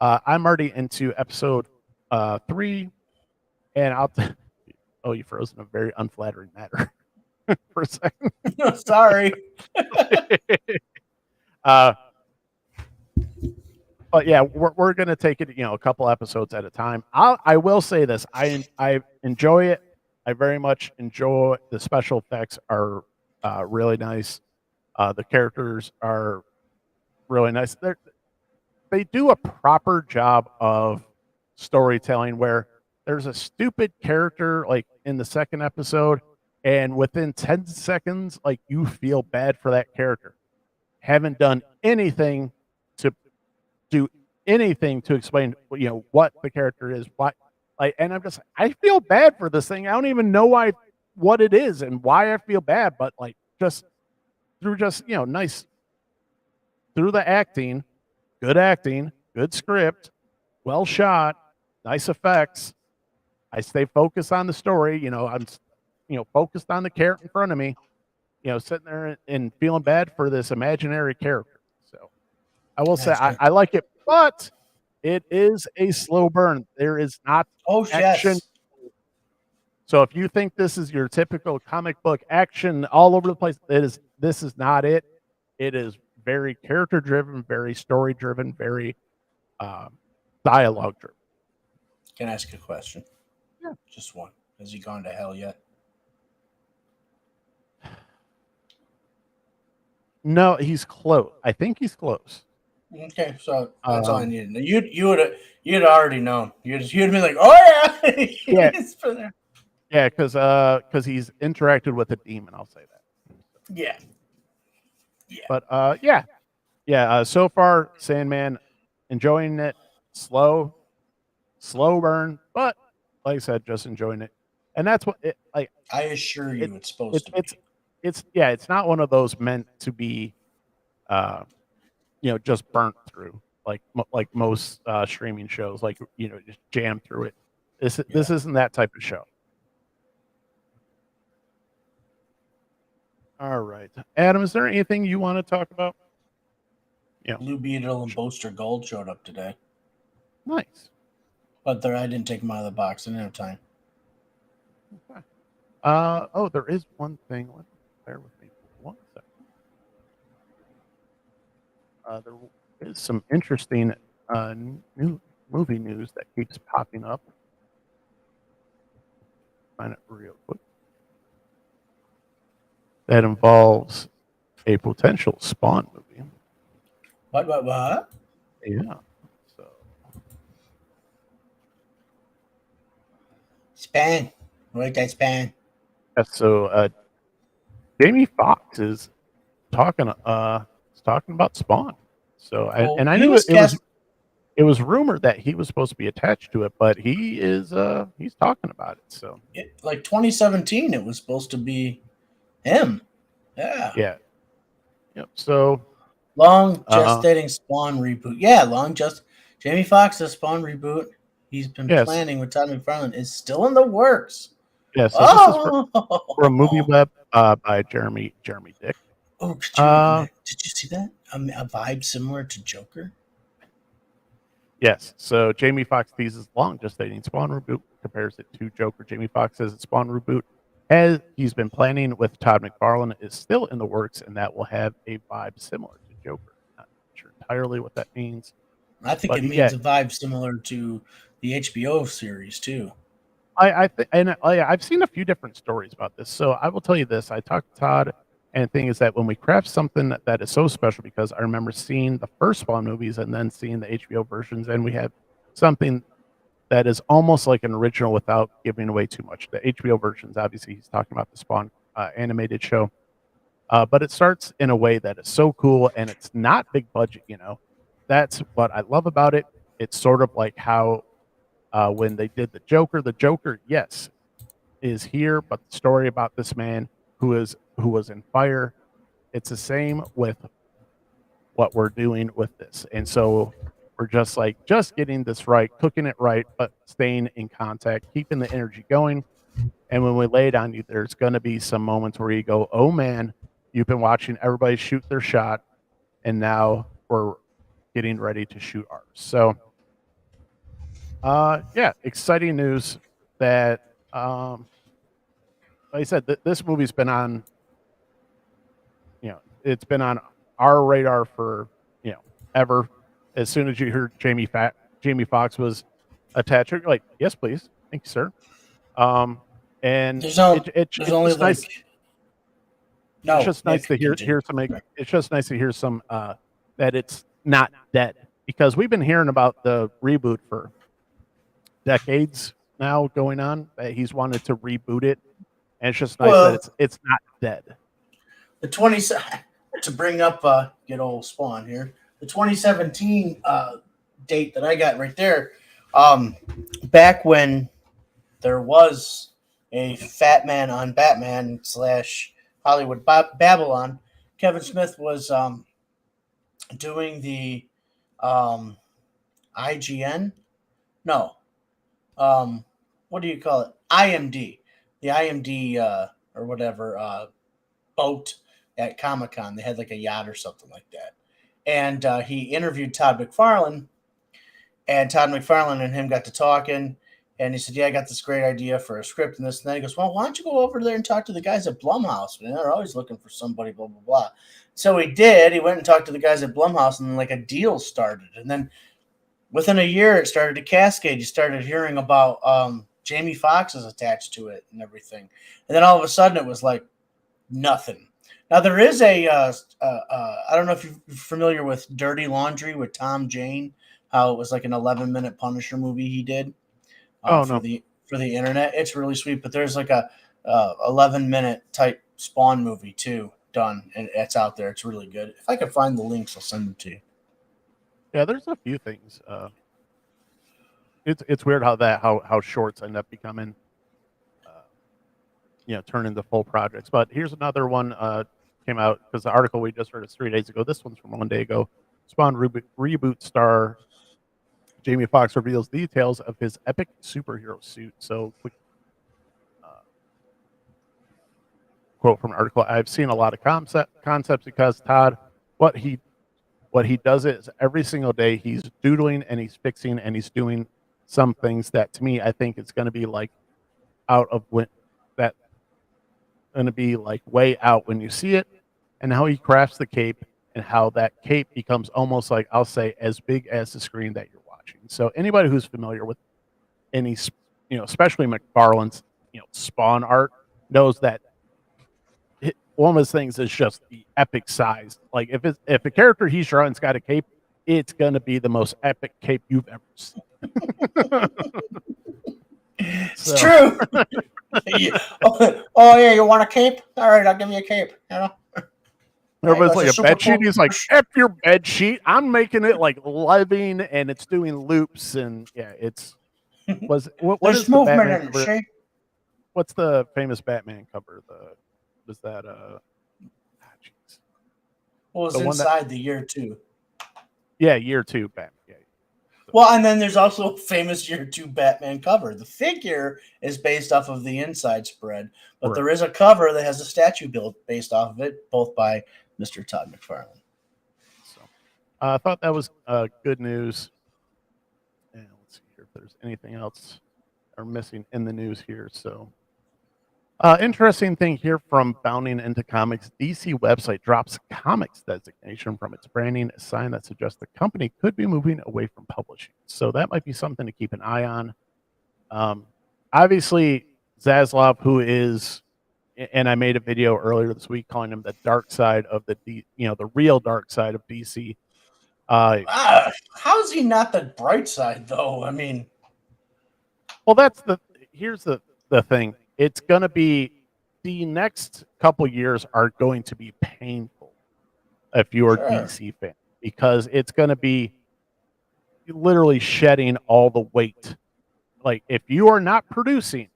I'm already into episode 3, and oh, you froze in a very unflattering manner for a second.
Sorry.
But yeah, we're gonna take it, a couple episodes at a time. I will say this: I enjoy it. I very much enjoy the special effects are really nice. The characters are really nice. They do a proper job of storytelling where there's a stupid character like in the second episode, and within 10 seconds, like you feel bad for that character. Haven't done anything to do anything to explain what the character is, and I feel bad for this thing. I don't even know what it is and why I feel bad, but like just through nice through the acting, good script, well shot, nice effects. I stay focused on the story. I'm focused on the character in front of me, sitting there and feeling bad for this imaginary character. So I will say I like it, but it is a slow burn. There is not action.
Yes.
So if you think this is your typical comic book action all over the place, this is not it. It is very character driven, very story driven, very dialogue driven.
Can I ask a question?
Yeah.
Just one. Has he gone to hell yet?
No, he's close. I think he's close.
Okay, so that's all I needed. You'd already known. You'd been like, oh yeah,
yeah,
he's for there.
Yeah, because he's interacted with a demon. I'll say that.
Yeah.
But yeah. So far, Sandman, enjoying it. Slow burn, but like I said, just enjoying it. And that's what it like.
I assure you, it's supposed to be.
It's not one of those meant to be, just burnt through like most streaming shows, like just jam through it. This isn't that type of show. All right, Adam, is there anything you want to talk about? Yeah,
Blue Beetle and Boaster Gold showed up today,
nice.
but I didn't take them out of the box. I didn't have time.
Okay. There is one thing. Bear with me for 1 second. There is some interesting new movie news that keeps popping up. Find it real quick. That involves a potential Spawn movie.
What?
Yeah. So
Span. Right, that Span.
so Jamie Foxx is talking about Spawn. So I knew it was rumored that he was supposed to be attached to it, but he's talking about it. So
like 2017, it was supposed to be him. Yeah.
Yeah. Yep. So
Long gestating Spawn reboot. Yeah, Jamie Foxx's Spawn reboot. He's been planning with Todd McFarlane. Is still in the works.
Yeah. So this is for a movie web by Jeremy Dick.
Oh, did you see that? A vibe similar to Joker.
Yes. So Jamie Foxx teases long gestating Spawn reboot, compares it to Joker. Jamie Foxx says it's Spawn reboot, as he's been planning with Todd McFarlane, is still in the works, and that will have a vibe similar to Joker. Not sure entirely what that means.
I think it means a vibe similar to the HBO series too.
I've seen a few different stories about this, so I will tell you this. I talked to Todd, and the thing is that when we craft something that is so special, because I remember seeing the first Spawn movies and then seeing the HBO versions, and we have something that is almost like an original without giving away too much. The HBO versions, obviously, he's talking about the Spawn animated show, but it starts in a way that is so cool, and it's not big budget. That's what I love about it. It's sort of like how when they did the Joker, yes, is here, but the story about this man who was in fire, it's the same with what we're doing with this, and so we're just getting this right, cooking it right, but staying in contact, keeping the energy going. And when we lay it on you, there's going to be some moments where you go, oh man, you've been watching everybody shoot their shot, and now we're getting ready to shoot ours. So, exciting news that, like I said, this movie's been on, it's been on our radar for, ever. As soon as you heard Jamie Foxx was attached, you're like, yes, please, thank you, sir. And it's just nice to hear some. It's just nice to hear some that it's not dead, because we've been hearing about the reboot for decades now going on. That he's wanted to reboot it, and it's just nice that it's not dead.
The to bring up good old Spawn here. The 2017 date that I got right there, back when there was a Fat Man on Batman / Hollywood Babylon, Kevin Smith was doing the IGN? No. What do you call it? IMD. The IMD or whatever boat at Comic-Con. They had like a yacht or something like that. And he interviewed Todd McFarlane, and Todd McFarlane and him got to talking, and he said, yeah, I got this great idea for a script and this and that. He goes, well, why don't you go over there and talk to the guys at Blumhouse? Man, they're always looking for somebody, blah, blah, blah. So he did. He went and talked to the guys at Blumhouse, and then like a deal started. And then within a year, it started to cascade. You started hearing about Jamie Foxx is attached to it and everything. And then all of a sudden, it was like nothing. Now, there is I don't know if you're familiar with Dirty Laundry with Tom Jane, how it was like an 11-minute Punisher movie he did for the internet. It's really sweet, but there's like a 11-minute type Spawn movie too done, and it's out there. It's really good. If I can find the links, I'll send them to you.
Yeah, there's a few things. It's weird how shorts end up becoming turn into full projects. But here's another one came out because the article we just read is 3 days ago. This one's from 1 day ago. Spawn reboot star Jamie Foxx reveals details of his epic superhero suit. So, quick quote from an article: "I've seen a lot of concepts because Todd, what he does is every single day he's doodling and he's fixing and he's doing some things that to me I think it's going to be like out of that going to be like way out when you see it, and how he crafts the cape and how that cape becomes almost like I'll say as big as the screen that you're watching. So anybody who's familiar with any especially McFarlane's Spawn art knows that one of his things is just the epic size. Like if a character he's drawing's got a cape, it's gonna be the most epic cape you've ever seen.
It's true. Oh yeah, you want a cape? All right, I'll give you a cape.
Everybody's like a bed sheet. He's like, F your bed sheet. I'm making it like living and it's doing loops and it's what is the Batman cover? What's the famous Batman cover? Was that
what was inside the year 2?
Yeah, year 2 Batman. Yeah.
Well, and then there's also a famous year 2 Batman cover. The figure is based off of the inside spread, but there is a cover that has a statue built based off of it, both by Mr. Todd McFarlane.
So I thought that was good news. And let's see here if there's anything else are missing in the news here. So interesting thing here from Bounding into Comics. DC website drops comics designation from its branding, a sign that suggests the company could be moving away from publishing. So that might be something to keep an eye on. Obviously, Zaslav, who is, and I made a video earlier this week calling him the dark side of the real dark side of DC.
How is he not the bright side, though? I mean,
well, here's the thing. It's going to be the next couple years are going to be painful if you're a DC fan, because it's going to be literally shedding all the weight. Like if you are not producing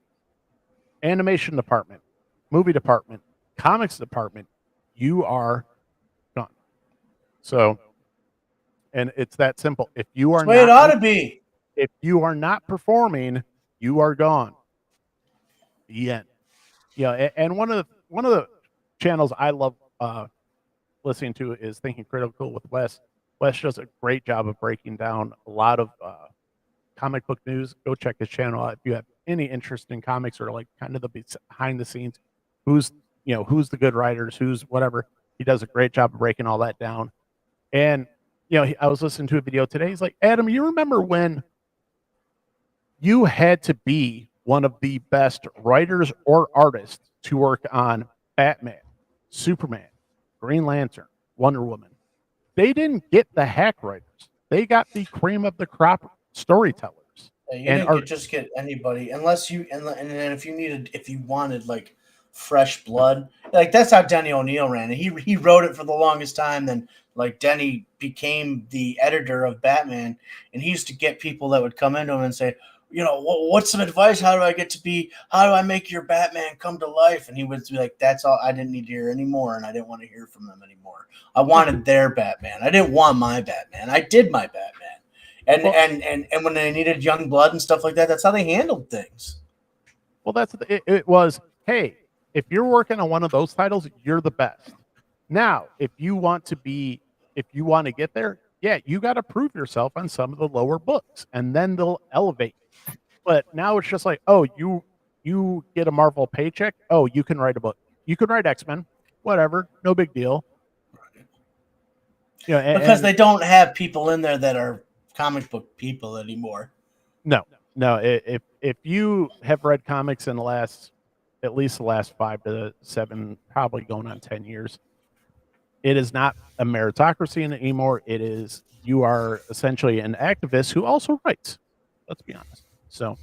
animation department, movie department, comics department, you are gone. So, and it's that simple. If you are
not, it ought to be.
If you are not performing, you are gone. The end. And one of the channels I love listening to is Thinking Critical with Wes. Wes does a great job of breaking down a lot of comic book news. Go check his channel out if you have any interest in comics or like kind of the behind the scenes. Who's the good writers? Who's whatever. He does a great job of breaking all that down. And I was listening to a video today. He's like, Adam, you remember when you had to be one of the best writers or artists to work on Batman, Superman, Green Lantern, Wonder Woman? They didn't get the hack writers. They got the cream of the crop storytellers.
Yeah, you didn't just get anybody unless you and then if you wanted like fresh blood, like that's how Denny O'Neil ran it. He wrote it for the longest time. Then like Denny became the editor of Batman, and he used to get people that would come into him and say, what's some advice? How do I make your Batman come to life? And he would be like, that's all. I didn't need to hear anymore, and I didn't want to hear from them anymore. I wanted their Batman. I didn't want my Batman. I did my Batman. And when they needed young blood and stuff like that, that's how they handled things.
Well, it was, hey, if you're working on one of those titles, you're the best. Now, if you want to get there, yeah, you got to prove yourself on some of the lower books, and then they'll elevate. But now it's just like, oh, you get a Marvel paycheck. Oh, you can write a book. You can write X-Men, whatever, no big deal.
Because they don't have people in there that are comic book people anymore.
No. If you have read comics in at least the last 5 to 7, probably going on 10 years, it is not a meritocracy anymore. It is, you are essentially an activist who also writes. Let's be honest. So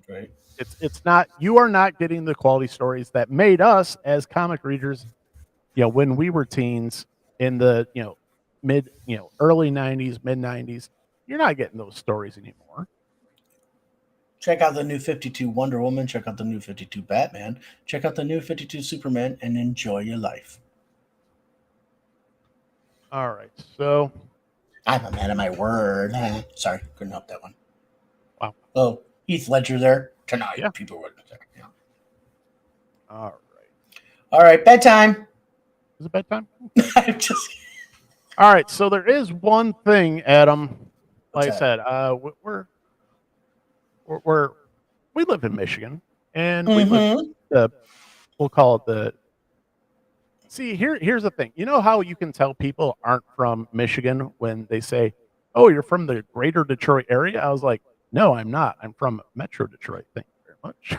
right.
It's not, you are not getting the quality stories that made us as comic readers, when we were teens in the, early 90s, mid 90s. You're not getting those stories anymore.
Check out the new 52 Wonder Woman. Check out the new 52 Batman. Check out the new 52 Superman and enjoy your life.
All right. So
I'm a man of my word. Sorry, couldn't help that one.
Wow.
Oh, Heath Ledger there tonight.
Yeah.
People would. Yeah.
All right.
All right, bedtime.
Is it bedtime?
I'm just.
All right. So there is one thing, Adam.
What's
Like I said, we live in Michigan, and we live we'll call it the. See, here's the thing. You know how you can tell people aren't from Michigan when they say, "Oh, you're from the greater Detroit area?" I was like, "No, I'm not. I'm from Metro Detroit." Thank you very much.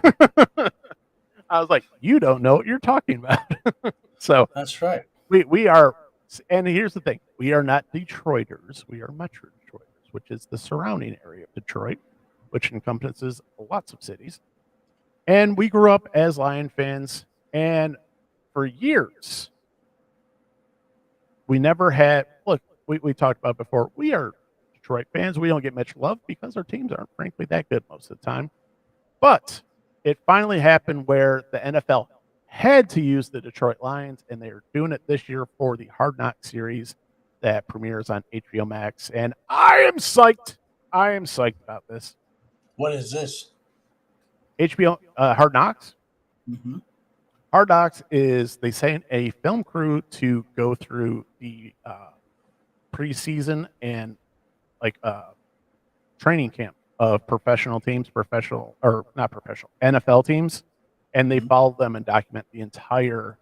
I was like, "You don't know what you're talking about." So
that's right.
We are, and here's the thing: we are not Detroiters. We are Metro Detroiters, which is the surrounding area of Detroit, which encompasses lots of cities. And we grew up as Lion fans, and for years, we never had. Look, we talked about before. We are Detroit fans. We don't get much love because our teams aren't, frankly, that good most of the time. But it finally happened where the NFL had to use the Detroit Lions, and they're doing it this year for the Hard Knocks series that premieres on HBO Max. And I am psyched. I am psyched about this.
What is this?
HBO Hard Knocks.
Mm-hmm.
Hard Knocks is, they send a film crew to go through the preseason and training camp of professional teams, NFL teams, and they follow them and document the entire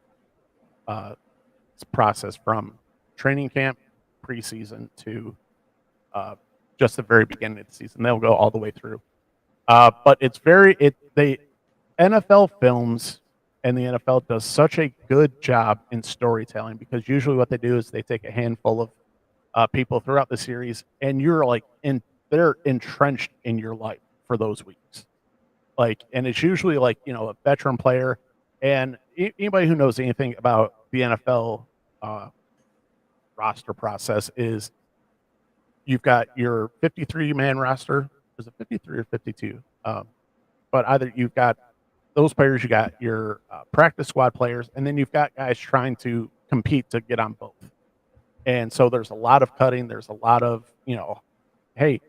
process from training camp, preseason to just the very beginning of the season. They'll go all the way through. But it's they NFL films and the NFL does such a good job in storytelling, because usually what they do is they take a handful of people throughout the series, and you're like they're entrenched in your life for those weeks. And it's usually a veteran player, and anybody who knows anything about the NFL roster process is you've got your 53-man roster. Is it 53 or 52? But either you've got those players, you got your practice squad players, and then you've got guys trying to compete to get on both. And so there's a lot of cutting. There's a lot of, hey,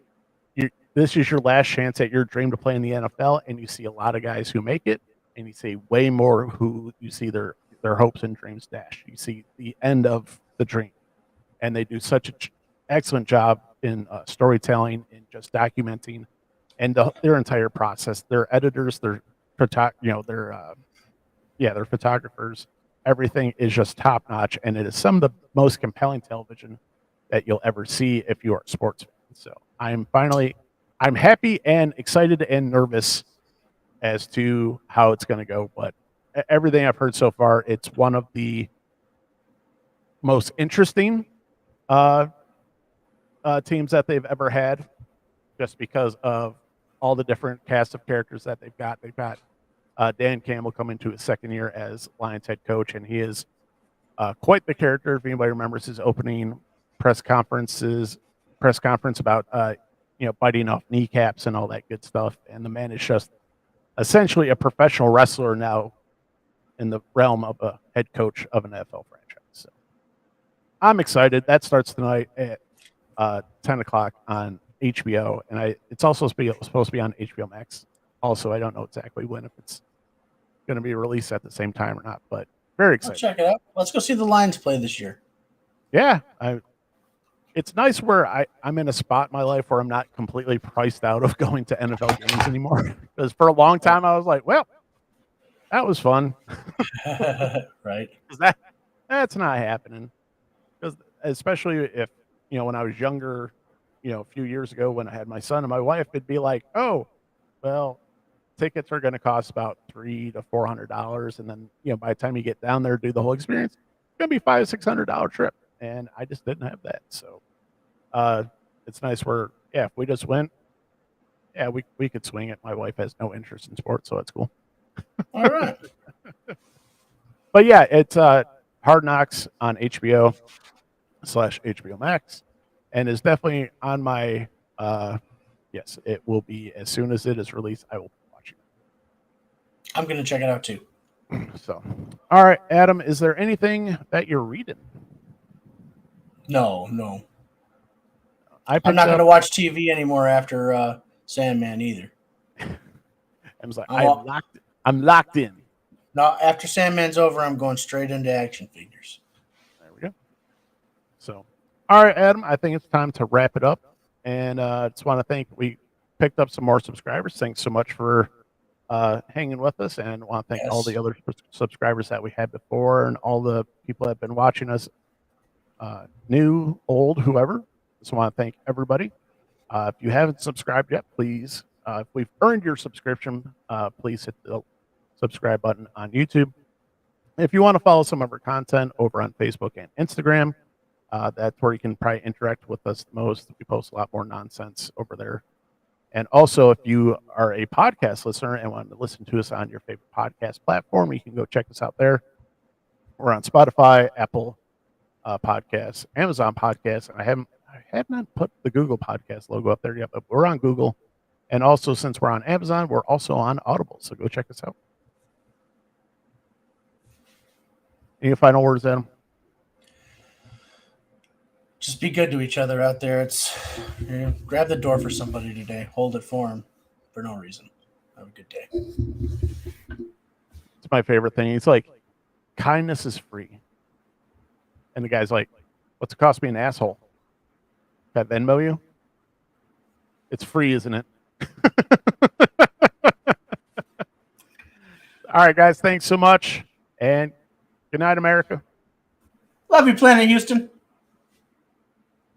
this is your last chance at your dream to play in the NFL, and you see a lot of guys who make it, and you see way more who you see their hopes and dreams dashed. You see the end of the dream, and they do such an excellent job in storytelling and just documenting and their entire process. Their editors, their photographers, everything is just top notch, and it is some of the most compelling television that you'll ever see if you are a sports fan. So I'm happy and excited and nervous as to how it's going to go, but everything I've heard so far, it's one of the most interesting teams that they've ever had, just because of all the different cast of characters that they've got. They've got Dan Campbell coming to his second year as Lions head coach, and he is quite the character. If anybody remembers his opening press conference about biting off kneecaps and all that good stuff, and the man is just essentially a professional wrestler now in the realm of a head coach of an NFL franchise. So I'm excited. That starts tonight at 10 o'clock on HBO, and it's also supposed to be on HBO Max. Also, I don't know exactly when, if it's going to be released at the same time or not, but very excited.
I'll check it out. Let's go see the Lions play this year.
Yeah, it's nice where I'm in a spot in my life where I'm not completely priced out of going to NFL games anymore. Because for a long time I was like, well, that was fun.
Right.
That's not happening. Because especially if, when I was younger, a few years ago when I had my son and my wife, it'd be like, oh, well, tickets are going to cost about $300 to $400. And then, by the time you get down there, do the whole experience, it's going to be $500-$600 trip. And I just didn't have that. So it's nice where, if we just went, we could swing it. My wife has no interest in sports, so that's cool.
All right.
But yeah, it's Hard Knocks on HBO/HBO Max, and is definitely on my yes, it will be as soon as it is released. I will be watching it.
I'm gonna check it out too.
So, all right, Adam, is there anything that you're reading?
No.
I'm
not gonna watch TV anymore after Sandman either.
I was like, I'm locked in.
No, after Sandman's over, I'm going straight into action figures.
There we go. So, all right, Adam, I think it's time to wrap it up. And I just want to thank, we picked up some more subscribers. Thanks so much for hanging with us. And want to thank all the other subscribers that we had before and all the people that have been watching us, new, old, whoever. Just want to thank everybody. If you haven't subscribed yet, please, if we've earned your subscription, please hit the subscribe button on YouTube. If you want to follow some of our content over on Facebook and Instagram, that's where you can probably interact with us the most. We post a lot more nonsense over there. And also, if you are a podcast listener and want to listen to us on your favorite podcast platform, you can go check us out there. We're on Spotify, Apple Podcasts, Amazon Podcasts, and I have not put the Google Podcast logo up there yet, but we're on Google. And also, since we're on Amazon, we're also on Audible. So go check us out. Any final words, Adam?
Just be good to each other out there. Grab the door for somebody today. Hold it for them for no reason. Have a good day.
It's my favorite thing. It's like, kindness is free. And the guy's like, what's it cost me an asshole? That Venmo you? It's free, isn't it? All right, guys. Thanks so much. And good night, America.
Love you, Planet Houston.